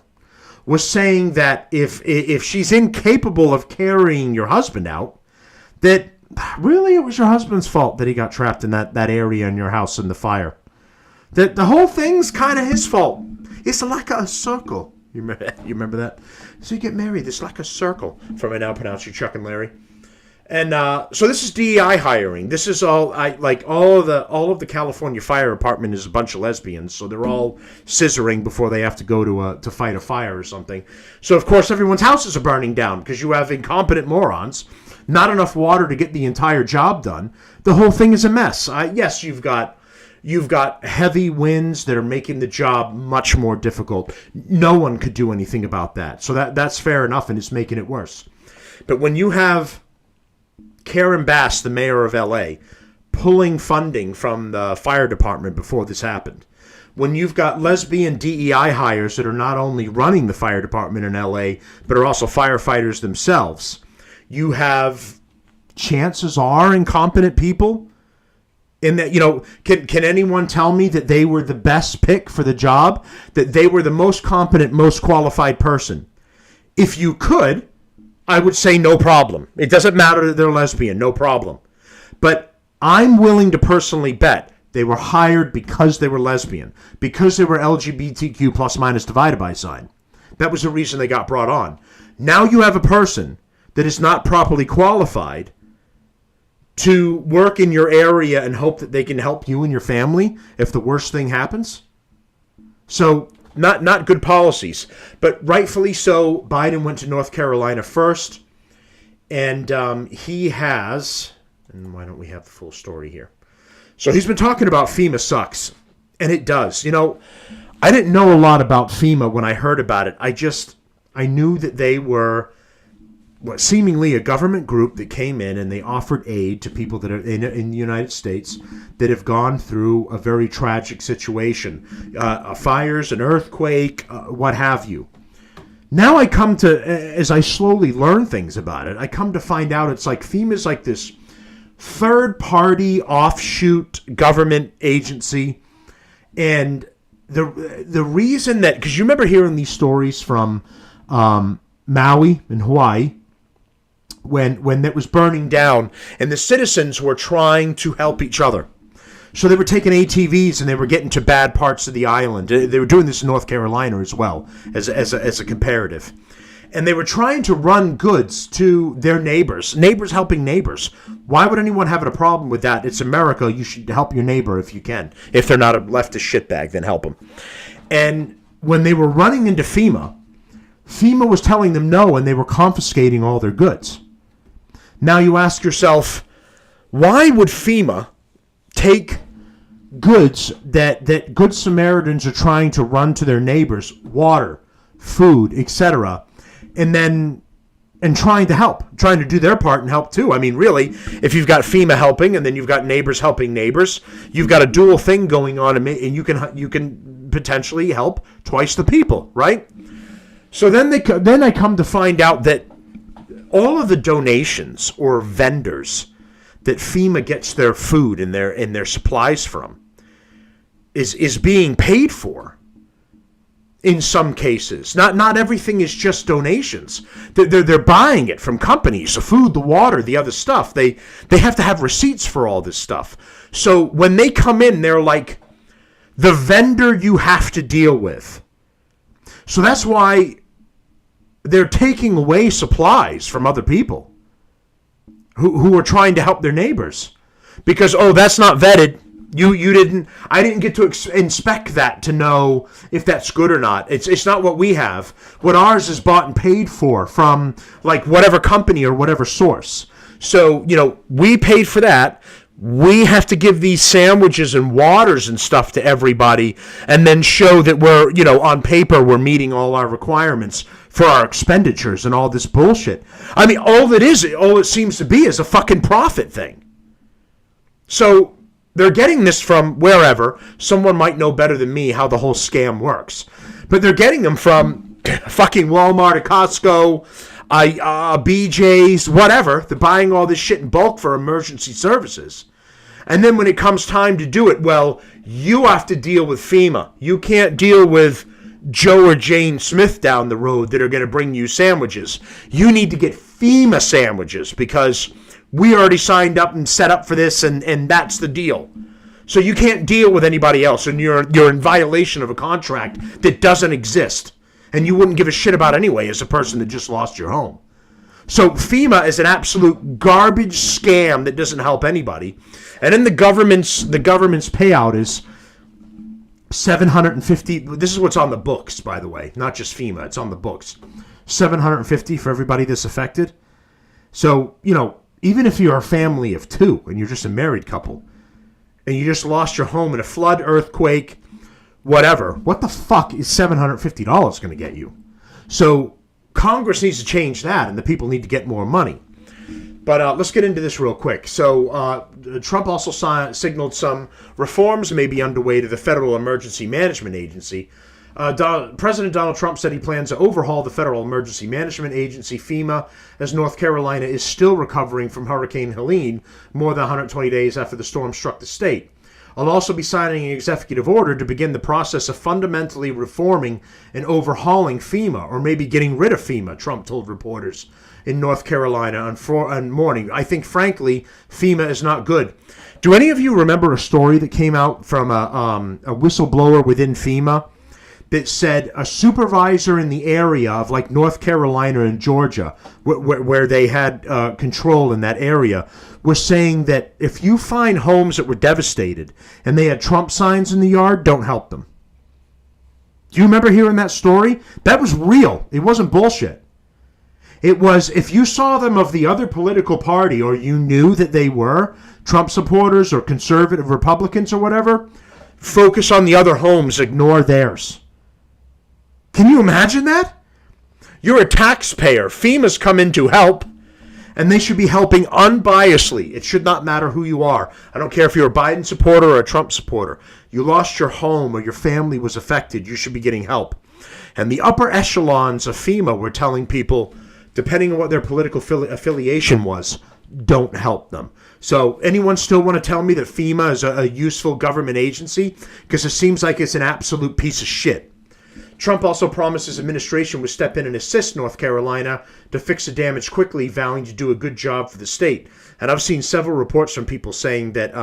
was saying that if she's incapable of carrying your husband out, that really it was your husband's fault that he got trapped in that area in your house in the fire. That the whole thing's kind of his fault. It's like a circle. You remember that? So you get married, it's like a circle. From I now pronounce you Chuck and Larry. And so this is DEI hiring. This is all all of the California Fire Department is a bunch of lesbians, so they're all scissoring before they have to go to fight a fire or something. So of course everyone's houses are burning down because you have incompetent morons, not enough water to get the entire job done. The whole thing is a mess. Yes, you've got heavy winds that are making the job much more difficult. No one could do anything about that. So that's fair enough, and it's making it worse. But when you have Karen Bass, the mayor of L.A., pulling funding from the fire department before this happened, when you've got lesbian DEI hires that are not only running the fire department in L.A., but are also firefighters themselves, you have, chances are, incompetent people in that, you know, can anyone tell me that they were the best pick for the job, that they were the most competent, most qualified person? If you could, I would say no problem. It doesn't matter that they're lesbian, no problem. But I'm willing to personally bet they were hired because they were lesbian, because they were LGBTQ plus minus divided by sign. That was the reason they got brought on. Now you have a person that is not properly qualified to work in your area and hope that they can help you and your family if the worst thing happens. So not good policies, but rightfully so. Biden went to North Carolina first, and he has, and why don't we have the full story here? So he's been talking about FEMA sucks, and it does. You know, I didn't know a lot about FEMA when I heard about it. I knew that they were seemingly a government group that came in and they offered aid to people that are in the United States that have gone through a very tragic situation, fires, an earthquake, what have you. Now I come to, as I slowly learn things about it, I come to find out it's like FEMA's like this third-party offshoot government agency. And the reason that, because you remember hearing these stories from Maui in Hawaii, when it was burning down and the citizens were trying to help each other. So they were taking ATVs and they were getting to bad parts of the island. They were doing this in North Carolina as well, as a comparative. And they were trying to run goods to their neighbors helping neighbors. Why would anyone have a problem with that? It's America. You should help your neighbor if you can. If they're not a leftist shitbag, then help them. And when they were running into FEMA was telling them no, and they were confiscating all their goods. Now you ask yourself, why would FEMA take goods that Good Samaritans are trying to run to their neighbors, water, food, etc., and trying to do their part and help too? I mean, really, if you've got FEMA helping and then you've got neighbors helping neighbors, you've got a dual thing going on, and you can potentially help twice the people, right? So then I come to find out that all of the donations or vendors that FEMA gets their food and their supplies from is being paid for in some cases. Not everything is just donations. They're buying it from companies, the food, the water, the other stuff. They have to have receipts for all this stuff. So when they come in, they're like the vendor you have to deal with. So that's why they're taking away supplies from other people who are trying to help their neighbors. Because, that's not vetted. You didn't. I didn't get to inspect that to know if that's good or not. It's not what we have. What ours is bought and paid for from like whatever company or whatever source. So we paid for that. We have to give these sandwiches and waters and stuff to everybody, and then show that we're on paper we're meeting all our requirements for our expenditures and all this bullshit. I mean, all it seems to be is a fucking profit thing. So they're getting this from wherever. Someone might know better than me how the whole scam works. But they're getting them from fucking Walmart, Costco, BJ's, whatever. They're buying all this shit in bulk for emergency services. And then when it comes time to do it, well, you have to deal with FEMA. You can't deal with Joe or Jane Smith down the road that are going to bring you sandwiches. You need to get FEMA sandwiches because we already signed up and set up for this, and that's the deal. So you can't deal with anybody else, and you're in violation of a contract that doesn't exist, and you wouldn't give a shit about anyway as a person that just lost your home. So FEMA is an absolute garbage scam that doesn't help anybody. And then the government's payout is $750. This is what's on the books, by the way, not just FEMA. It's on the books. $750 for everybody that's affected. So even if you're a family of two and you're just a married couple and you just lost your home in a flood, earthquake, whatever, what the fuck is $750 going to get you? So Congress needs to change that, and the people need to get more money. But let's get into this real quick. So Trump also signaled some reforms may be underway to the Federal Emergency Management Agency. President Donald Trump said he plans to overhaul the Federal Emergency Management Agency, FEMA, as North Carolina is still recovering from Hurricane Helene more than 120 days after the storm struck the state. I'll also be signing an executive order to begin the process of fundamentally reforming and overhauling FEMA, or maybe getting rid of FEMA, Trump told reporters in North Carolina on morning. I think, frankly, FEMA is not good. Do any of you remember a story that came out from a whistleblower within FEMA that said a supervisor in the area of like North Carolina and Georgia, where they had control in that area, was saying that if you find homes that were devastated and they had Trump signs in the yard, don't help them. Do you remember hearing that story? That was real. It wasn't bullshit. It was, if you saw them of the other political party, or you knew that they were Trump supporters or conservative Republicans or whatever, focus on the other homes, ignore theirs. Can you imagine that? You're a taxpayer. FEMA's come in to help, and they should be helping unbiasedly. It should not matter who you are. I don't care if you're a Biden supporter or a Trump supporter. You lost your home or your family was affected, you should be getting help. And the upper echelons of FEMA were telling people, depending on what their political affiliation was, don't help them. So anyone still want to tell me that FEMA is a useful government agency? Because it seems like it's an absolute piece of shit. Trump also promised his administration would step in and assist North Carolina to fix the damage quickly, vowing to do a good job for the state. And I've seen several reports from people saying that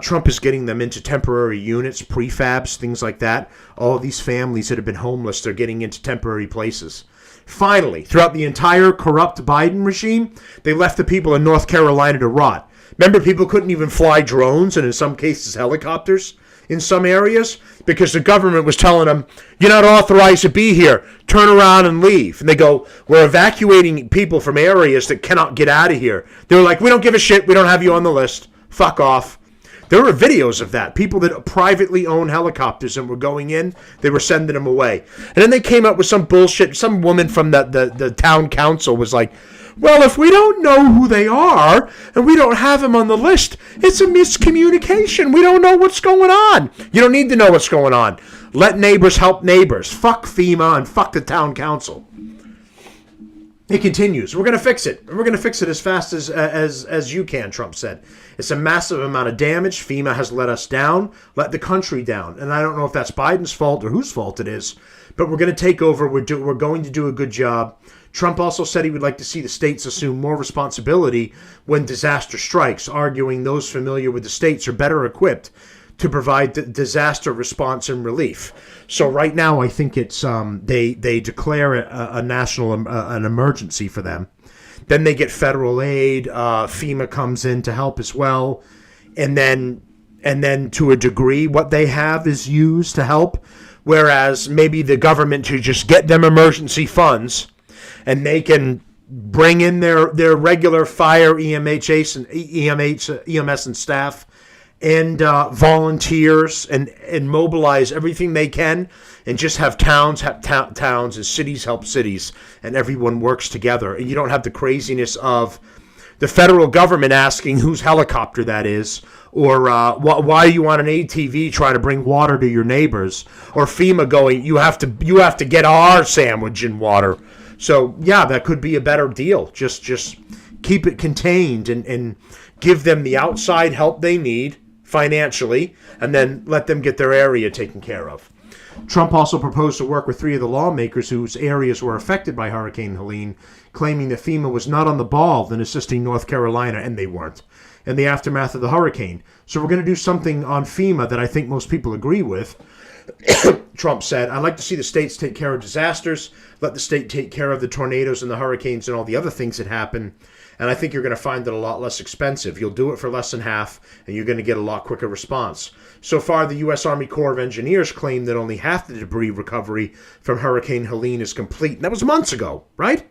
Trump is getting them into temporary units, prefabs, things like that. All of these families that have been homeless, they're getting into temporary places. Finally, throughout the entire corrupt Biden regime, they left the people in North Carolina to rot. Remember, people couldn't even fly drones and in some cases helicopters in some areas because the government was telling them, you're not authorized to be here. Turn around and leave. And they go, we're evacuating people from areas that cannot get out of here. They were like, we don't give a shit. We don't have you on the list. Fuck off. There were videos of that. People that privately own helicopters and were going in, they were sending them away. And then they came up with some bullshit. Some woman from the town council was like, well, if we don't know who they are and we don't have them on the list, it's a miscommunication. We don't know what's going on. You don't need to know what's going on. Let neighbors help neighbors. Fuck FEMA and fuck the town council. It continues. We're going to fix it. We're going to fix it as fast as you can, Trump said. It's a massive amount of damage. FEMA has let us down, let the country down. And I don't know if that's Biden's fault or whose fault it is, but we're going to take over. We're going to do a good job. Trump also said he would like to see the states assume more responsibility when disaster strikes, arguing those familiar with the states are better equipped to provide disaster response and relief. So right now, I think it's they declare a national an emergency for them. Then they get federal aid. FEMA comes in to help as well, and then and then to a degree what they have is used to help, whereas maybe the government should just get them emergency funds and they can bring in their regular fire EMS and staff and volunteers and mobilize everything they can and just have towns and cities help cities and everyone works together. And you don't have the craziness of the federal government asking whose helicopter that is, or why are you on an ATV trying to bring water to your neighbors, or FEMA going, you have to get our sandwich in water. So yeah, that could be a better deal. Just keep it contained and give them the outside help they need financially, and then let them get their area taken care of. Trump also proposed to work with 3 of the lawmakers whose areas were affected by Hurricane Helene, claiming that FEMA was not on the ball in assisting North Carolina, and they weren't, in the aftermath of the hurricane. So we're going to do something on FEMA that I think most people agree with. Trump said, I'd like to see the states take care of disasters, let the state take care of the tornadoes and the hurricanes and all the other things that happen, and I think you're going to find it a lot less expensive. You'll do it for less than half, and you're going to get a lot quicker response. So far, the U.S. Army Corps of Engineers claim that only half the debris recovery from Hurricane Helene is complete. And that was months ago, right?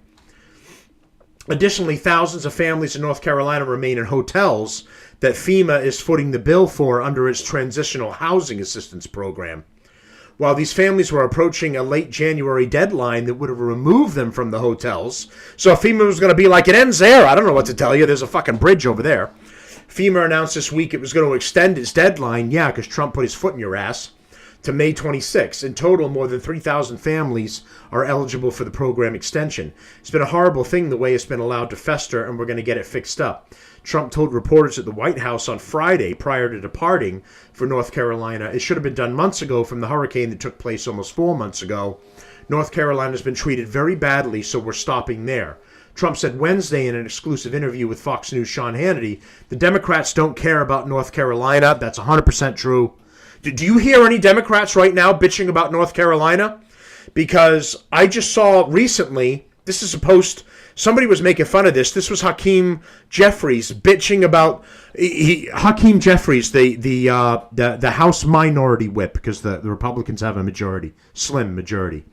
Additionally, thousands of families in North Carolina remain in hotels that FEMA is footing the bill for under its Transitional Housing Assistance Program. While these families were approaching a late January deadline that would have removed them from the hotels, so FEMA was going to be like, it ends there. I don't know what to tell you. There's a fucking bridge over there. FEMA announced this week it was going to extend its deadline, because Trump put his foot in your ass, to May 26. In total, more than 3,000 families are eligible for the program extension. It's been a horrible thing the way it's been allowed to fester, and we're going to get it fixed up. Trump told reporters at the White House on Friday, prior to departing for North Carolina, it should have been done months ago from the hurricane that took place almost 4 months ago. North Carolina has been treated very badly, so we're stopping there. Trump said Wednesday in an exclusive interview with Fox News' Sean Hannity, the Democrats don't care about North Carolina. That's 100% true. Do you hear any Democrats right now bitching about North Carolina? Because I just saw recently, this is a post, somebody was making fun of this. This was Hakeem Jeffries bitching about Hakeem Jeffries, the House Minority Whip, because the Republicans have a majority, slim majority.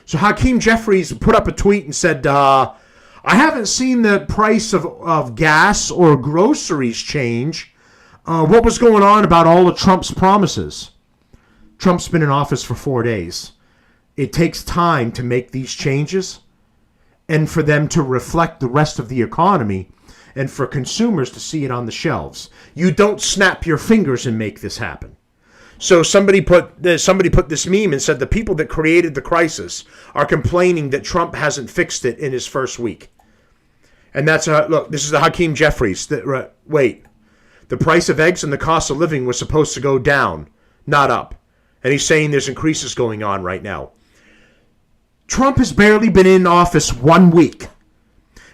So Hakeem Jeffries put up a tweet and said, I haven't seen the price of gas or groceries change. What was going on about all of Trump's promises? Trump's been in office for 4 days. It takes time to make these changes and for them to reflect the rest of the economy and for consumers to see it on the shelves. You don't snap your fingers and make this happen. So somebody put this meme and said the people that created the crisis are complaining that Trump hasn't fixed it in his first week. And that's look, this is the Hakeem Jeffries. Wait, the price of eggs and the cost of living was supposed to go down, not up. And he's saying there's increases going on right now. Trump has barely been in office 1 week.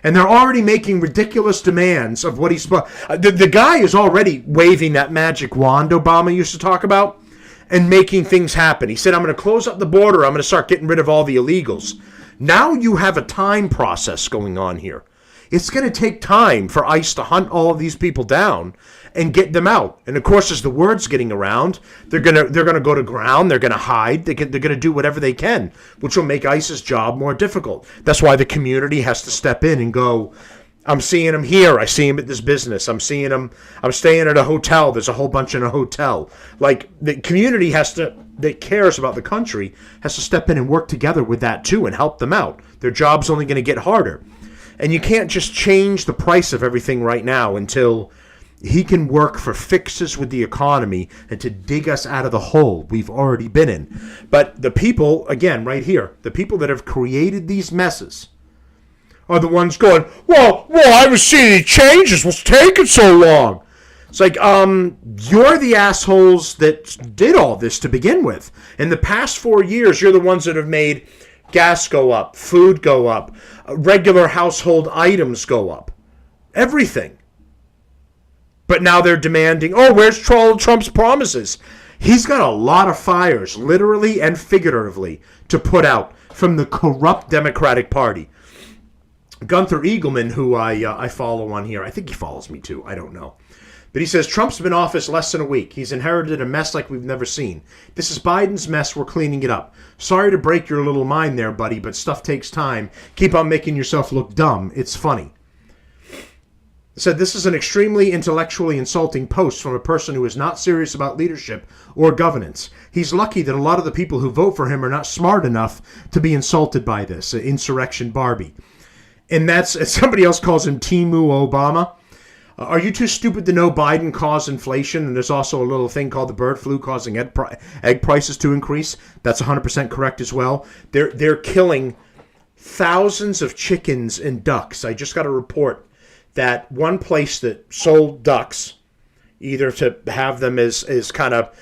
And they're already making ridiculous demands of what he's... The guy is already waving that magic wand Obama used to talk about and making things happen. He said, I'm going to close up the border. I'm going to start getting rid of all the illegals. Now you have a time process going on here. It's going to take time for ICE to hunt all of these people down and get them out. And of course, as the word's getting around, they're going to go to ground. They're going to hide. They're going to do whatever they can, which will make ICE's job more difficult. That's why the community has to step in and go, I'm seeing him here. I see him at this business. I'm seeing him. I'm staying at a hotel. There's a whole bunch in a hotel. Like, the community that cares about the country has to step in and work together with that too and help them out. Their job's only going to get harder. And you can't just change the price of everything right now until he can work for fixes with the economy and to dig us out of the hole we've already been in. But the people, again, right here, the people that have created these messes are the ones going, well, I haven't seen any changes. What's taking so long? It's like, you're the assholes that did all this to begin with. In the past 4 years, you're the ones that have made gas go up, food go up, regular household items go up. Everything. But now they're demanding, where's Trump's promises? He's got a lot of fires, literally and figuratively, to put out from the corrupt Democratic Party. Gunther Eagleman, who I follow on here, I think he follows me too, I don't know. But he says, Trump's been in office less than a week. He's inherited a mess like we've never seen. This is Biden's mess. We're cleaning it up. Sorry to break your little mind there, buddy, but stuff takes time. Keep on making yourself look dumb. It's funny. Said this is an extremely intellectually insulting post from a person who is not serious about leadership or governance. He's lucky that a lot of the people who vote for him are not smart enough to be insulted by this. Insurrection Barbie. And that's, somebody else calls him Timu Obama. Are you too stupid to know Biden caused inflation? And there's also a little thing called the bird flu causing egg prices to increase. That's 100% correct as well. They're killing thousands of chickens and ducks. I just got a report that one place that sold ducks, either to have them as kind of,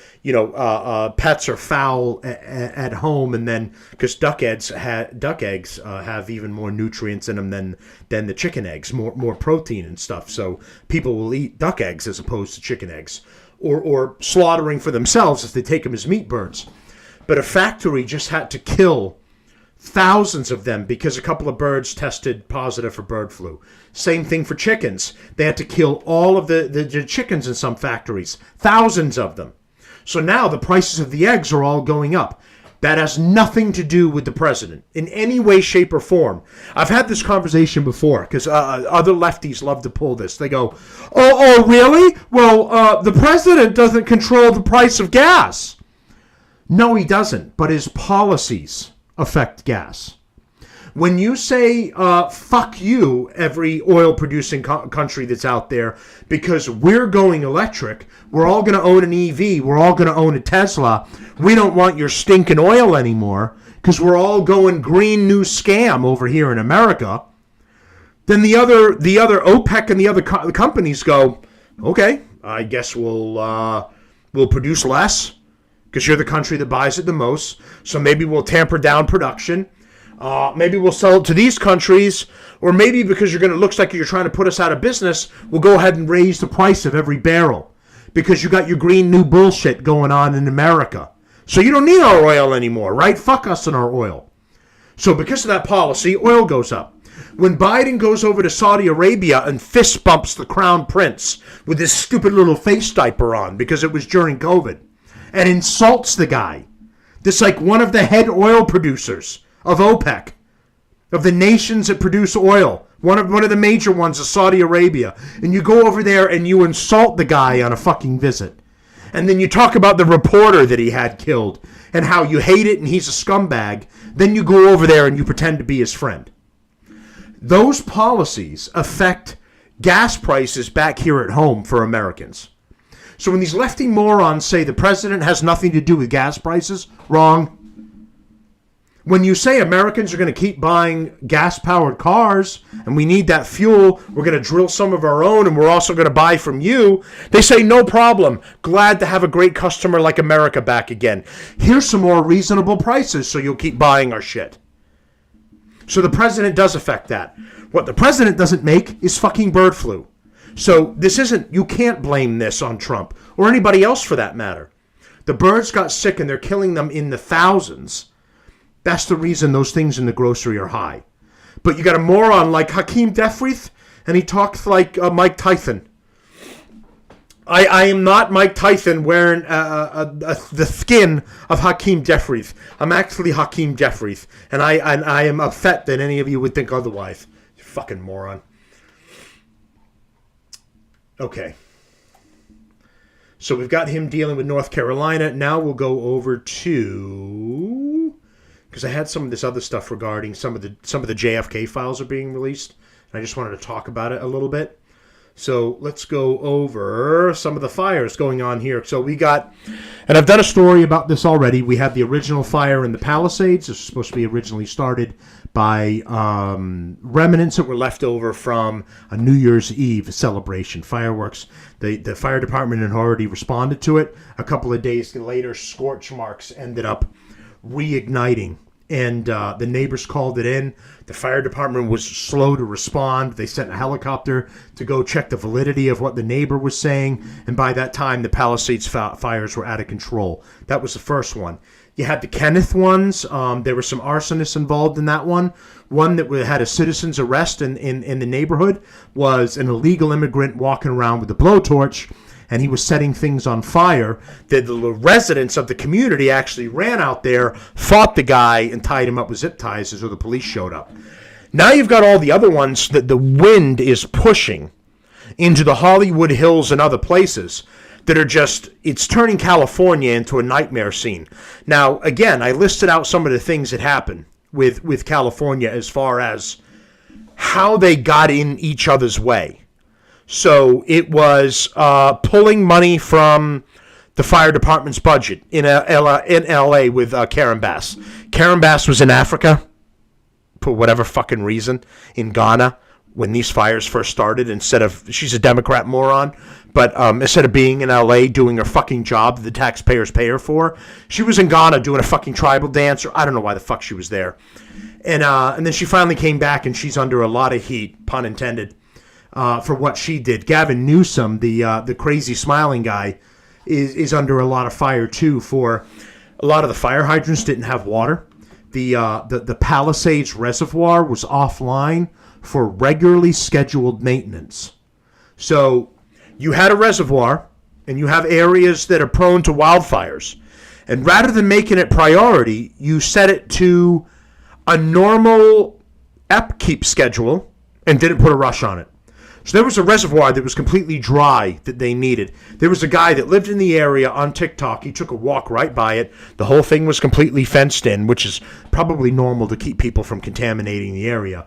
pets or fowl at home, and then because duck eggs have even more nutrients in them than the chicken eggs, more protein and stuff. So people will eat duck eggs as opposed to chicken eggs, or slaughtering for themselves if they take them as meat birds. But a factory just had to kill thousands of them because a couple of birds tested positive for bird flu. Same thing for chickens. They had to kill all of the chickens in some factories, thousands of them. So now the prices of the eggs are all going up. That has nothing to do with the president in any way, shape, or form. I've had this conversation before because other lefties love to pull this. They go, oh, really? Well, the president doesn't control the price of gas. No, he doesn't, but his policies affect gas. When you say, fuck you, every oil-producing country that's out there, because we're going electric, we're all going to own an EV, we're all going to own a Tesla, we don't want your stinking oil anymore, because we're all going green new scam over here in America, then the other OPEC and the other companies go, okay, I guess we'll produce less, because you're the country that buys it the most, so maybe we'll tamper down production. Maybe we'll sell it to these countries, or maybe because looks like you're trying to put us out of business, we'll go ahead and raise the price of every barrel because you got your green new bullshit going on in America. So you don't need our oil anymore, right? Fuck us and our oil. So because of that policy, oil goes up. When Biden goes over to Saudi Arabia and fist bumps the crown prince with his stupid little face diaper on because it was during COVID and insults the guy, that's like one of the head oil producers of OPEC, of the nations that produce oil. One of the major ones is Saudi Arabia. And you go over there and you insult the guy on a fucking visit. And then you talk about the reporter that he had killed and how you hate it and he's a scumbag. Then you go over there and you pretend to be his friend. Those policies affect gas prices back here at home for Americans. So when these lefty morons say the president has nothing to do with gas prices, wrong. When you say Americans are going to keep buying gas-powered cars and we need that fuel, we're going to drill some of our own and we're also going to buy from you, they say no problem. Glad to have a great customer like America back again. Here's some more reasonable prices so you'll keep buying our shit. So the president does affect that. What the president doesn't make is fucking bird flu. So you can't blame this on Trump or anybody else for that matter. The birds got sick and they're killing them in the thousands. That's the reason those things in the grocery are high. But you got a moron like Hakeem Jeffries, and he talks like Mike Tyson. I am not Mike Tyson wearing the skin of Hakeem Jeffries. I'm actually Hakeem Jeffries, and I am upset that any of you would think otherwise. You fucking moron. Okay. So we've got him dealing with North Carolina. Now we'll go over to... because I had some of this other stuff regarding some of the JFK files are being released, and I just wanted to talk about it a little bit. So let's go over some of the fires going on here. So we got, and I've done a story about this already. We had the original fire in the Palisades. This was supposed to be originally started by remnants that were left over from a New Year's Eve celebration, fireworks. The fire department had already responded to it. A couple of days later, scorch marks ended up reigniting, and the neighbors called it in. The fire department was slow to respond. They sent a helicopter to go check the validity of what the neighbor was saying, and by that time the Palisades fires were out of control. That was the first one. You had the Kenneth ones. There were some arsonists involved in that one. One that had a citizen's arrest in the neighborhood was an illegal immigrant walking around with a blowtorch, and he was setting things on fire. The residents of the community actually ran out there, fought the guy, and tied him up with zip ties until the police showed up. Now you've got all the other ones that the wind is pushing into the Hollywood Hills and other places that are just, it's turning California into a nightmare scene. Now, again, I listed out some of the things that happened with California as far as how they got in each other's way. So it was pulling money from the fire department's budget in LA with Karen Bass. Karen Bass was in Africa, for whatever fucking reason, in Ghana when these fires first started. She's a Democrat moron, but instead of being in LA doing her fucking job that the taxpayers pay her for, she was in Ghana doing a fucking tribal dance, or I don't know why the fuck she was there. And then she finally came back, and she's under a lot of heat, pun intended, for what she did. Gavin Newsom, the crazy smiling guy, is under a lot of fire too. For a lot of the fire hydrants didn't have water. The Palisades Reservoir was offline for regularly scheduled maintenance. So you had a reservoir, and you have areas that are prone to wildfires. And rather than making it priority, you set it to a normal upkeep schedule and didn't put a rush on it. So there was a reservoir that was completely dry that they needed. There was a guy that lived in the area on TikTok. He took a walk right by it. The whole thing was completely fenced in, which is probably normal to keep people from contaminating the area.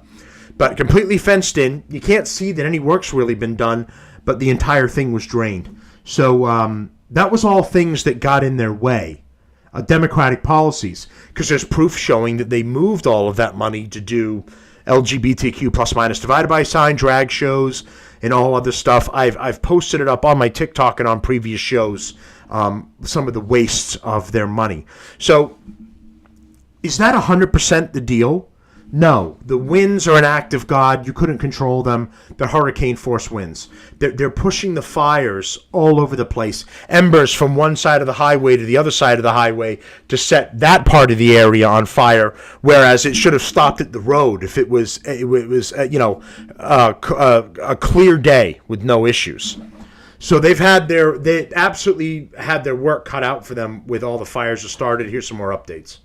But completely fenced in. You can't see that any work's really been done, but the entire thing was drained. So that was all things that got in their way. Democratic policies, because there's proof showing that they moved all of that money to do LGBTQ plus minus divided by sign, drag shows, and all other stuff. I've posted it up on my TikTok and on previous shows, some of the wastes of their money. So is that 100% the deal? No. The winds are an act of God. You couldn't control them. They're hurricane force winds. They're pushing the fires all over the place. Embers from one side of the highway to the other side of the highway to set that part of the area on fire, whereas it should have stopped at the road if it was a clear day with no issues. So they absolutely had their work cut out for them with all the fires that started. Here's some more updates.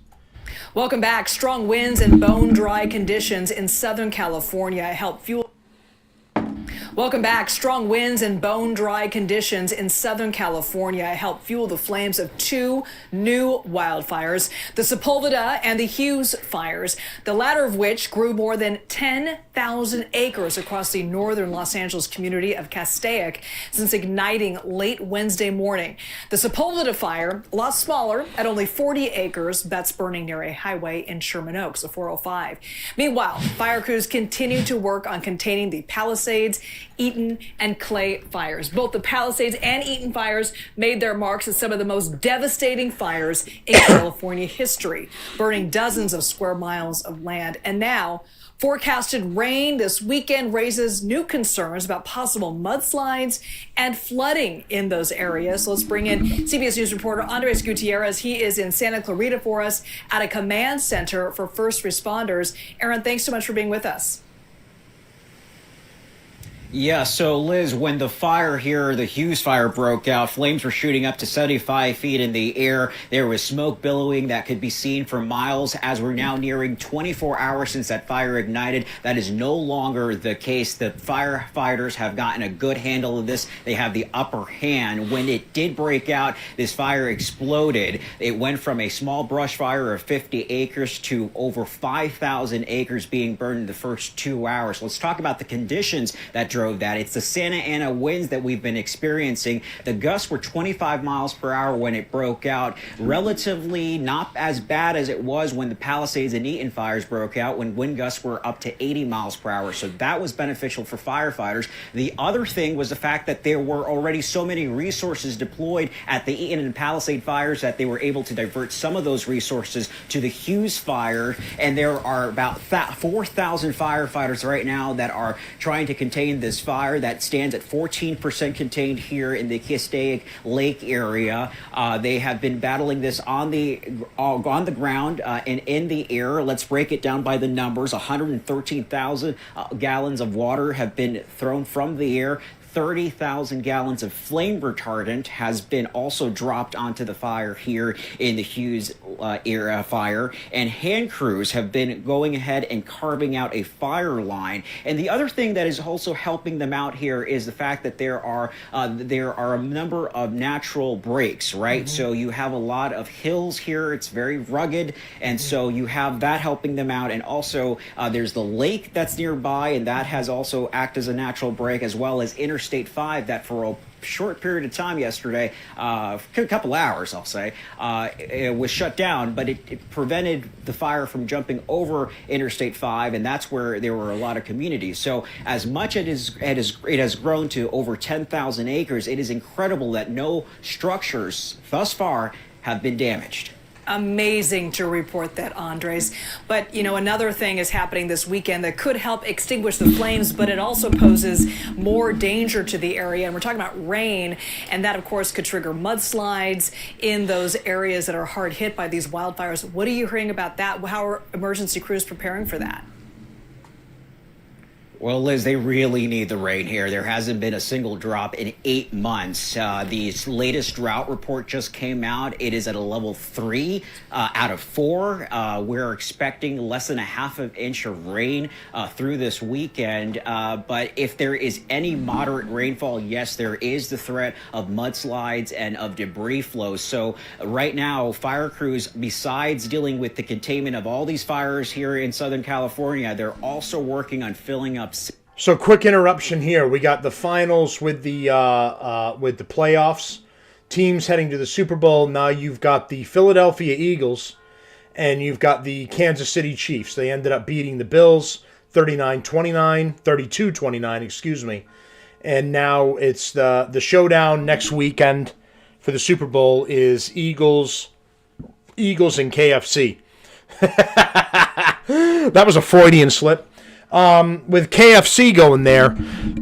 Welcome back. Strong winds and bone-dry conditions in Southern California help fuel... Welcome back. Strong winds and bone-dry conditions in Southern California help fuel the flames of two new wildfires, the Sepulveda and the Hughes fires, the latter of which grew more than 10,000 acres across the northern Los Angeles community of Castaic since igniting late Wednesday morning. The Sepulveda fire, a lot smaller at only 40 acres, that's burning near a highway in Sherman Oaks, the 405. Meanwhile, fire crews continue to work on containing the Palisades, Eaton, and Clay fires. Both the Palisades and Eaton fires made their marks as some of the most devastating fires in California history, burning dozens of square miles of land. And now, forecasted rain this weekend raises new concerns about possible mudslides and flooding in those areas. So let's bring in CBS News reporter Andres Gutierrez. He is in Santa Clarita for us at a command center for first responders. Aaron, thanks so much for being with us. Yeah, so Liz, when the fire here, the Hughes fire broke out, flames were shooting up to 75 feet in the air. There was smoke billowing that could be seen for miles. As we're now nearing 24 hours since that fire ignited, that is no longer the case. The firefighters have gotten a good handle of this. They have the upper hand. When it did break out, this fire exploded. It went from a small brush fire of 50 acres to over 5,000 acres being burned in the first 2 hours. Let's talk about the conditions that drove that. It's the Santa Ana winds that we've been experiencing. The gusts were 25 miles per hour when it broke out. Relatively not as bad as it was when the Palisades and Eaton fires broke out, when wind gusts were up to 80 miles per hour. So that was beneficial for firefighters. The other thing was the fact that there were already so many resources deployed at the Eaton and Palisade fires that they were able to divert some of those resources to the Hughes fire. And there are about 4,000 firefighters right now that are trying to contain this this fire that stands at 14% contained here in the Castaic Lake area. They have been battling this on the ground and in the air. Let's break it down by the numbers. 113,000 gallons of water have been thrown from the air. 30,000 gallons of flame retardant has been also dropped onto the fire here in the Hughes area fire, and hand crews have been going ahead and carving out a fire line. And the other thing that is also helping them out here is the fact that there are a number of natural breaks, right? So you have a lot of hills here. It's very rugged, and so you have that helping them out. And also there's the lake that's nearby, and that has also acted as a natural break, as well as Interstate 5 that for a short period of time yesterday, a couple hours, I'll say, it was shut down, but it prevented the fire from jumping over Interstate 5, and that's where there were a lot of communities. So as much as it has grown to over 10,000 acres, it is incredible that no structures thus far have been damaged. Amazing to report that, Andres. But, you know, another thing is happening this weekend that could help extinguish the flames, but it also poses more danger to the area. And we're talking about rain, and that, of course, could trigger mudslides in those areas that are hard hit by these wildfires. What are you hearing about that? How are emergency crews preparing for that? Well, Liz, they really need the rain here. There hasn't been a single drop in 8 months. The latest drought report just came out. It is at a level 3 out of 4. We're expecting less than a half an inch of rain through this weekend. But if there is any moderate rainfall, yes, there is the threat of mudslides and of debris flow. So right now, fire crews, besides dealing with the containment of all these fires here in Southern California, they're also working on filling up. So quick interruption here. We got the finals with the playoffs, teams heading to the Super Bowl. Now you've got the Philadelphia Eagles and you've got the Kansas City Chiefs. They ended up beating the Bills 32-29, excuse me. And now it's the showdown next weekend for the Super Bowl is Eagles and KFC. That was a Freudian slip. With KFC going there,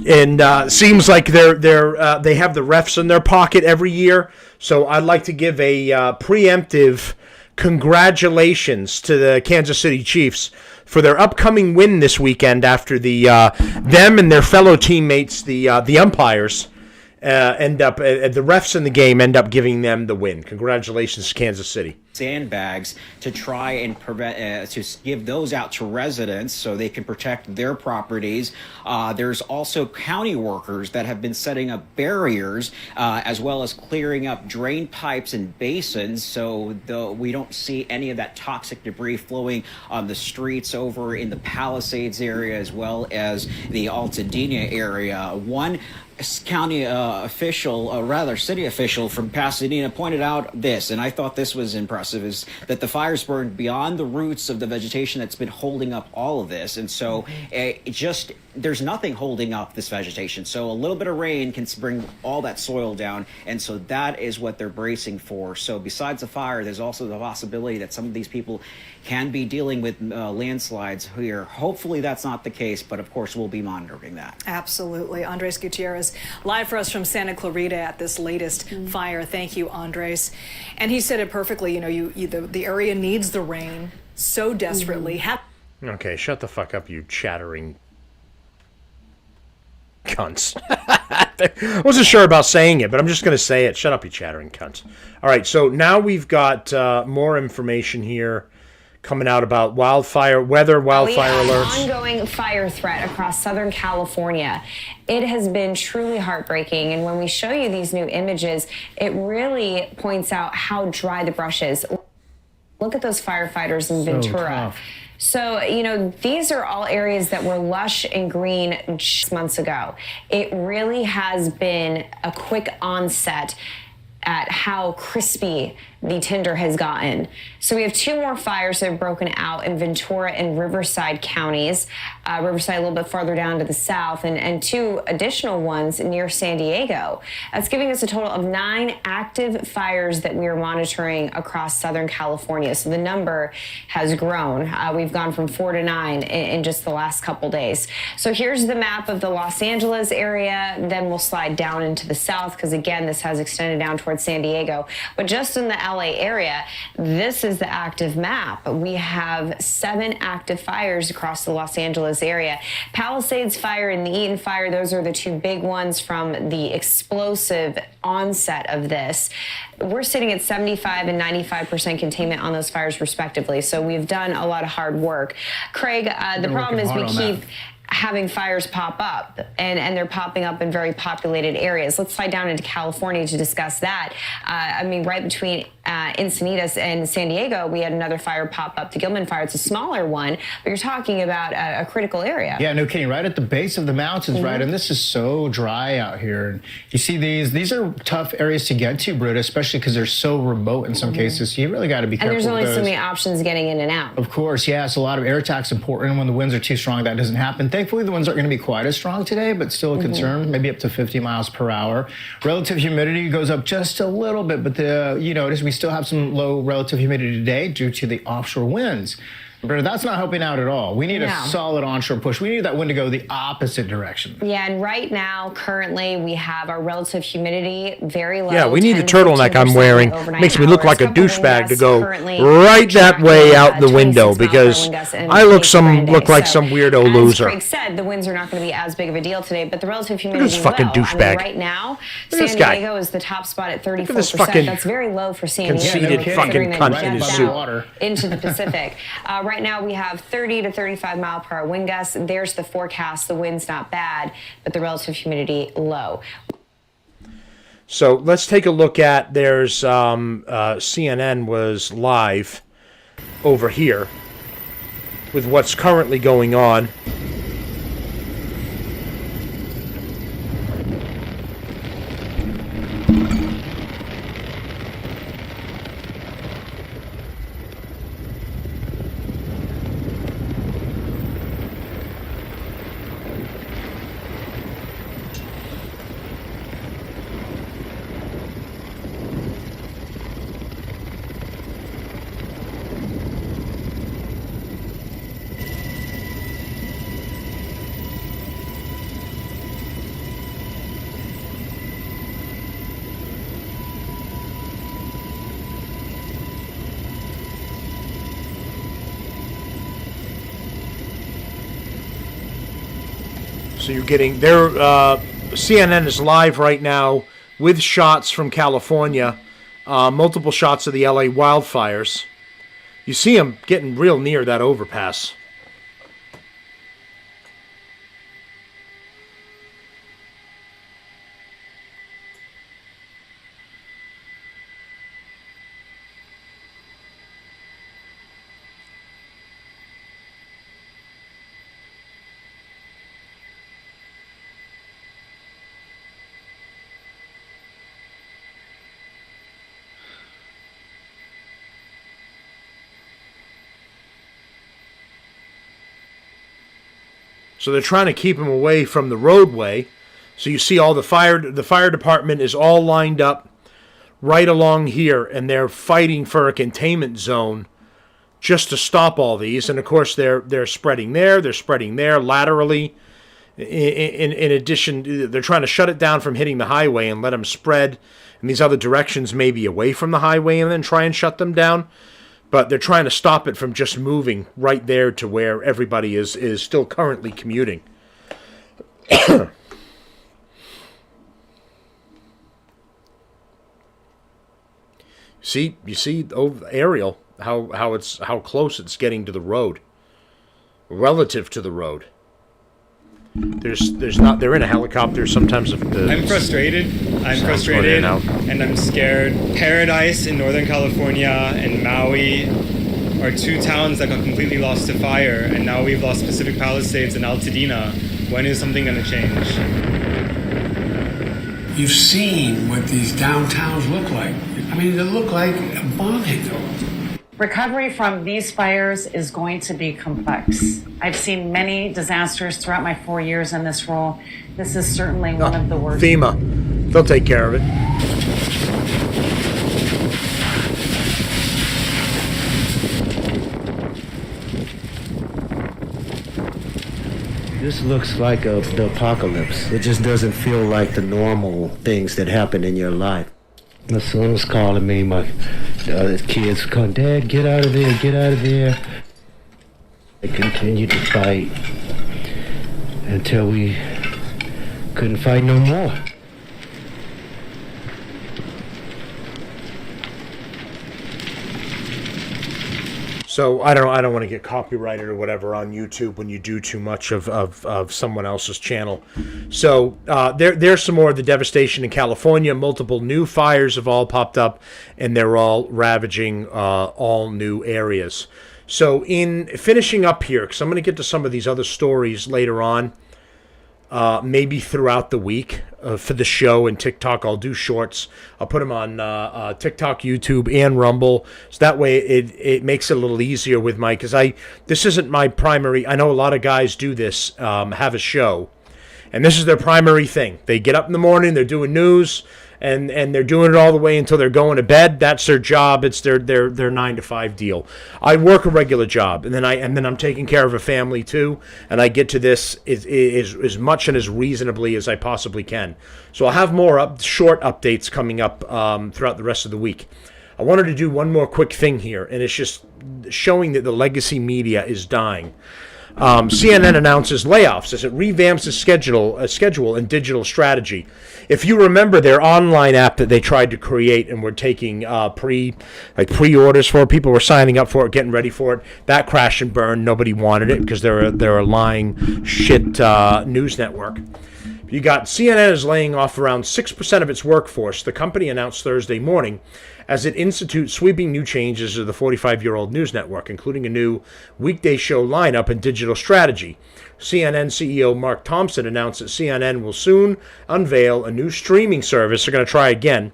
and seems like they have the refs in their pocket every year. So I'd like to give a preemptive congratulations to the Kansas City Chiefs for their upcoming win this weekend after them and their fellow teammates, the umpires, the refs in the game end up giving them the win. Congratulations, Kansas City. Sandbags to try and prevent to give those out to residents so they can protect their properties. There's also county workers that have been setting up barriers as well as clearing up drain pipes and basins so we don't see any of that toxic debris flowing on the streets over in the Palisades area as well as the Altadena area. One county city official from Pasadena pointed out this, and I thought this was impressive, is that the fires burned beyond the roots of the vegetation that's been holding up all of this. And so there's nothing holding up this vegetation. So a little bit of rain can bring all that soil down. And so that is what they're bracing for. So besides the fire, there's also the possibility that some of these people can be dealing with landslides here. Hopefully that's not the case, but of course we'll be monitoring that. Absolutely. Andres Gutierrez, live for us from Santa Clarita at this latest fire. Thank you, Andres. And he said it perfectly. You know, the area needs the rain so desperately. Okay, shut the fuck up, you chattering cunts. I wasn't sure about saying it, but I'm just going to say it. Shut up, you chattering cunts. All right, so now we've got more information here coming out about wildfire alerts. Ongoing fire threat across Southern California. It has been truly heartbreaking, and when we show you these new images, it really points out how dry the brush is. Look at those firefighters in Ventura. Tough. So, you know, these are all areas that were lush and green 6 months ago. It really has been a quick onset at how crispy the tinder has gotten. So we have 2 more fires that have broken out in Ventura and Riverside counties. Riverside a little bit farther down to the south, and 2 additional ones near San Diego. That's giving us a total of 9 active fires that we are monitoring across Southern California. So the number has grown. We've gone from 4 to 9 in just the last couple days. So here's the map of the Los Angeles area. Then we'll slide down into the south because, again, this has extended down towards San Diego. But just in the LA area, this is the active map. We have 7 active fires across the Los Angeles area. Palisades Fire and the Eaton Fire, those are the 2 big ones from the explosive onset of this. We're sitting at 75 and 95% containment on those fires respectively. So we've done a lot of hard work. Craig, the problem is we keep having fires pop up, and they're popping up in very populated areas. Let's slide down into California to discuss that. I mean, right between Encinitas and San Diego, we had another fire pop up, the Gilman Fire. It's a smaller one, but you're talking about a critical area. Yeah, no kidding. Right at the base of the mountains, right? And this is so dry out here. And you see these are tough areas to get to, Britta, especially because they're so remote in some cases. So you really got to be careful. And there's only with so those. many options getting in and out. Of course, yeah. So a lot of air attack's important. When the winds are too strong, that doesn't happen. Thankfully, the winds aren't going to be quite as strong today, but still a concern, maybe up to 50 miles per hour. Relative humidity goes up just a little bit, but you notice we still have some low relative humidity today due to the offshore winds. But that's not helping out at all. We need a solid onshore push. We need that wind to go the opposite direction. Yeah, and right now, currently, we have our relative humidity very low. Yeah, we need the 10 to turtleneck 15% I'm wearing. overnight Makes me look like a hours. douchebag to Couple go currently right that way out the 26 window miles per because wind gusts in I look Grande. like So, some weirdo as loser. Craig said, the winds are not going to be as big of a deal today, but the relative Look humidity at this fucking will. douchebag. I mean, right now, Look at San this guy. Diego is the top spot at 34%. this fucking That's very low for San Diego. conceited fucking considering that cunt in jets his out suit. into the Pacific. Right now, we have 30 to 35 mile per hour wind gusts. There's the forecast. The wind's not bad, but the relative humidity low. So let's take a look at, there's CNN was live over here with what's currently going on. So you're getting there. CNN is live right now with shots from California, multiple shots of the LA wildfires. You see them getting real near that overpass. So they're trying to keep him away from the roadway. So you see all the fire department is all lined up right along here, and they're fighting for a containment zone just to stop all these. And of course they're spreading there, laterally. In addition, they're trying to shut it down from hitting the highway and let them spread in these other directions, maybe away from the highway, and then try and shut them down. But they're trying to stop it from just moving right there to where everybody is still currently commuting. You see aerial how close it's getting to the road, relative to the road. They're in a helicopter sometimes. I'm frustrated and I'm scared. Paradise in Northern California and Maui are 2 towns that got completely lost to fire, and now we've lost Pacific Palisades and Altadena. When is something going to change? You've seen what these downtowns look like. I mean, they look like a bonnet. Recovery from these fires is going to be complex. I've seen many disasters throughout my 4 years in this role. This is certainly one of the worst. FEMA, they'll take care of it. This looks like the apocalypse. It just doesn't feel like the normal things that happen in your life. My son was calling me, my other kids were calling, Dad, get out of there, get out of there. I continued to fight until we couldn't fight no more. So I don't want to get copyrighted or whatever on YouTube when you do too much of someone else's channel. So there's some more of the devastation in California. Multiple new fires have all popped up, and they're all ravaging all new areas. So in finishing up here, because I'm going to get to some of these other stories later on, maybe throughout the week for the show and TikTok. I'll do shorts. I'll put them on TikTok, YouTube, and Rumble. So that way it makes it a little easier with my, because this isn't my primary. I know a lot of guys do this, have a show, and this is their primary thing. They get up in the morning, they're doing news, and they're doing it all the way until they're going to bed. That's their job. It's their 9 to 5 deal. I work a regular job, and then I'm taking care of a family too, and I get to this as much and as reasonably as I possibly can. So I'll have more short updates coming up throughout the rest of the week. I wanted to do one more quick thing here, and it's just showing that the legacy media is dying. CNN announces layoffs as it revamps its schedule and digital strategy. If you remember their online app that they tried to create and were taking pre-orders for, people were signing up for it, getting ready for it, that crashed and burned. Nobody wanted it because they're a lying shit news network. You got CNN is laying off around 6% of its workforce, the company announced Thursday morning, as it institutes sweeping new changes to the 45-year-old news network, including a new weekday show lineup and digital strategy. CNN CEO Mark Thompson announced that CNN will soon unveil a new streaming service. They're going to try again,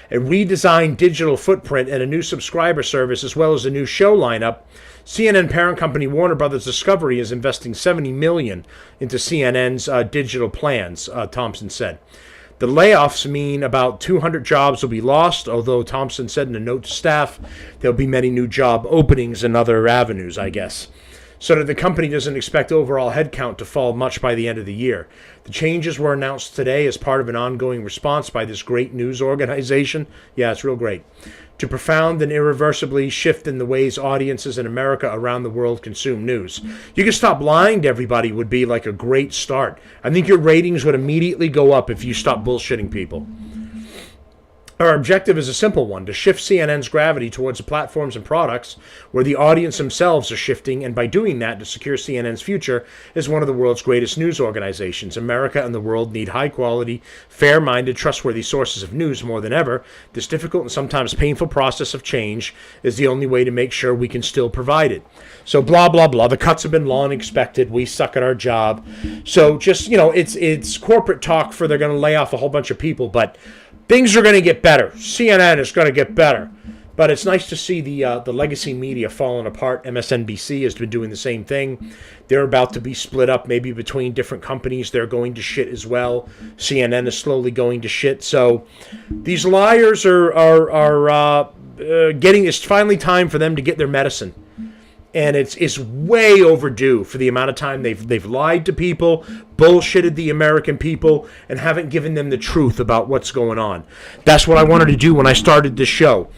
a redesigned digital footprint, and a new subscriber service, as well as a new show lineup. CNN parent company Warner Brothers Discovery is investing $70 million into CNN's digital plans, Thompson said. The layoffs mean about 200 jobs will be lost, although Thompson said in a note to staff there'll be many new job openings in other avenues, I guess. So that the company doesn't expect overall headcount to fall much by the end of the year. The changes were announced today as part of an ongoing response by this great news organization. Yeah, it's real great. To profound and irreversibly shift in the ways audiences in America around the world consume news. You can stop lying to everybody would be like a great start. I think your ratings would immediately go up if you stop bullshitting people. Our objective is a simple one, to shift CNN's gravity towards the platforms and products where the audience themselves are shifting, and by doing that, to secure CNN's future as one of the world's greatest news organizations. America and the world need high-quality, fair-minded, trustworthy sources of news more than ever. This difficult and sometimes painful process of change is the only way to make sure we can still provide it. So blah, blah, blah. The cuts have been long expected. We suck at our job. So just, it's corporate talk for they're going to lay off a whole bunch of people, but things are going to get better. CNN is going to get better. But it's nice to see the legacy media falling apart. MSNBC has been doing the same thing. They're about to be split up maybe between different companies. They're going to shit as well. CNN is slowly going to shit. So these liars are getting, it's finally time for them to get their medicine. And it's way overdue for the amount of time they've lied to people, bullshitted the American people, and haven't given them the truth about what's going on. That's what I wanted to do when I started this show.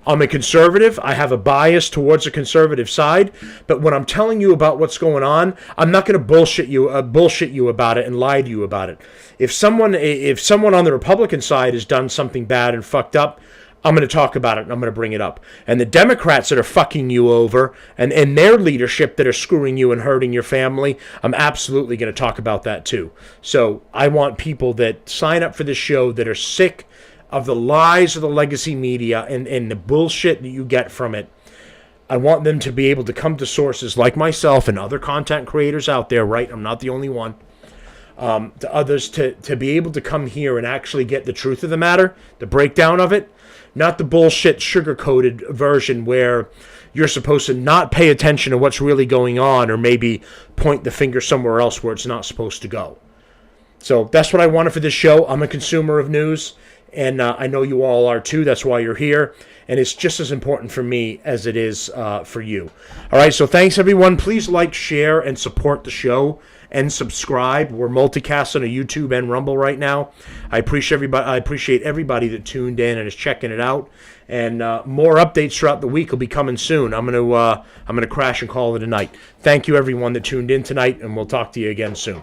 I'm a conservative. I have a bias towards the conservative side, but when I'm telling you about what's going on, I'm not going to bullshit you about it and lie to you about it. If someone on the Republican side has done something bad and fucked up, I'm going to talk about it, and I'm going to bring it up. And the Democrats that are fucking you over, and their leadership that are screwing you and hurting your family, I'm absolutely going to talk about that too. So I want people that sign up for this show that are sick of the lies of the legacy media and the bullshit that you get from it. I want them to be able to come to sources like myself and other content creators out there, right? I'm not the only one. to others to be able to come here and actually get the truth of the matter, the breakdown of it, not the bullshit sugar-coated version where you're supposed to not pay attention to what's really going on or maybe point the finger somewhere else where it's not supposed to go. So that's what I wanted for this show. I'm a consumer of news, and I know you all are too. That's why you're here. And it's just as important for me as it is for you. All right, so thanks, everyone. Please like, share, and support the show, and subscribe. We're multicast on YouTube and Rumble right now. I appreciate everybody that tuned in and is checking it out. And more updates throughout the week will be coming soon. I'm gonna crash and call it a night. Thank you, everyone that tuned in tonight, and we'll talk to you again soon.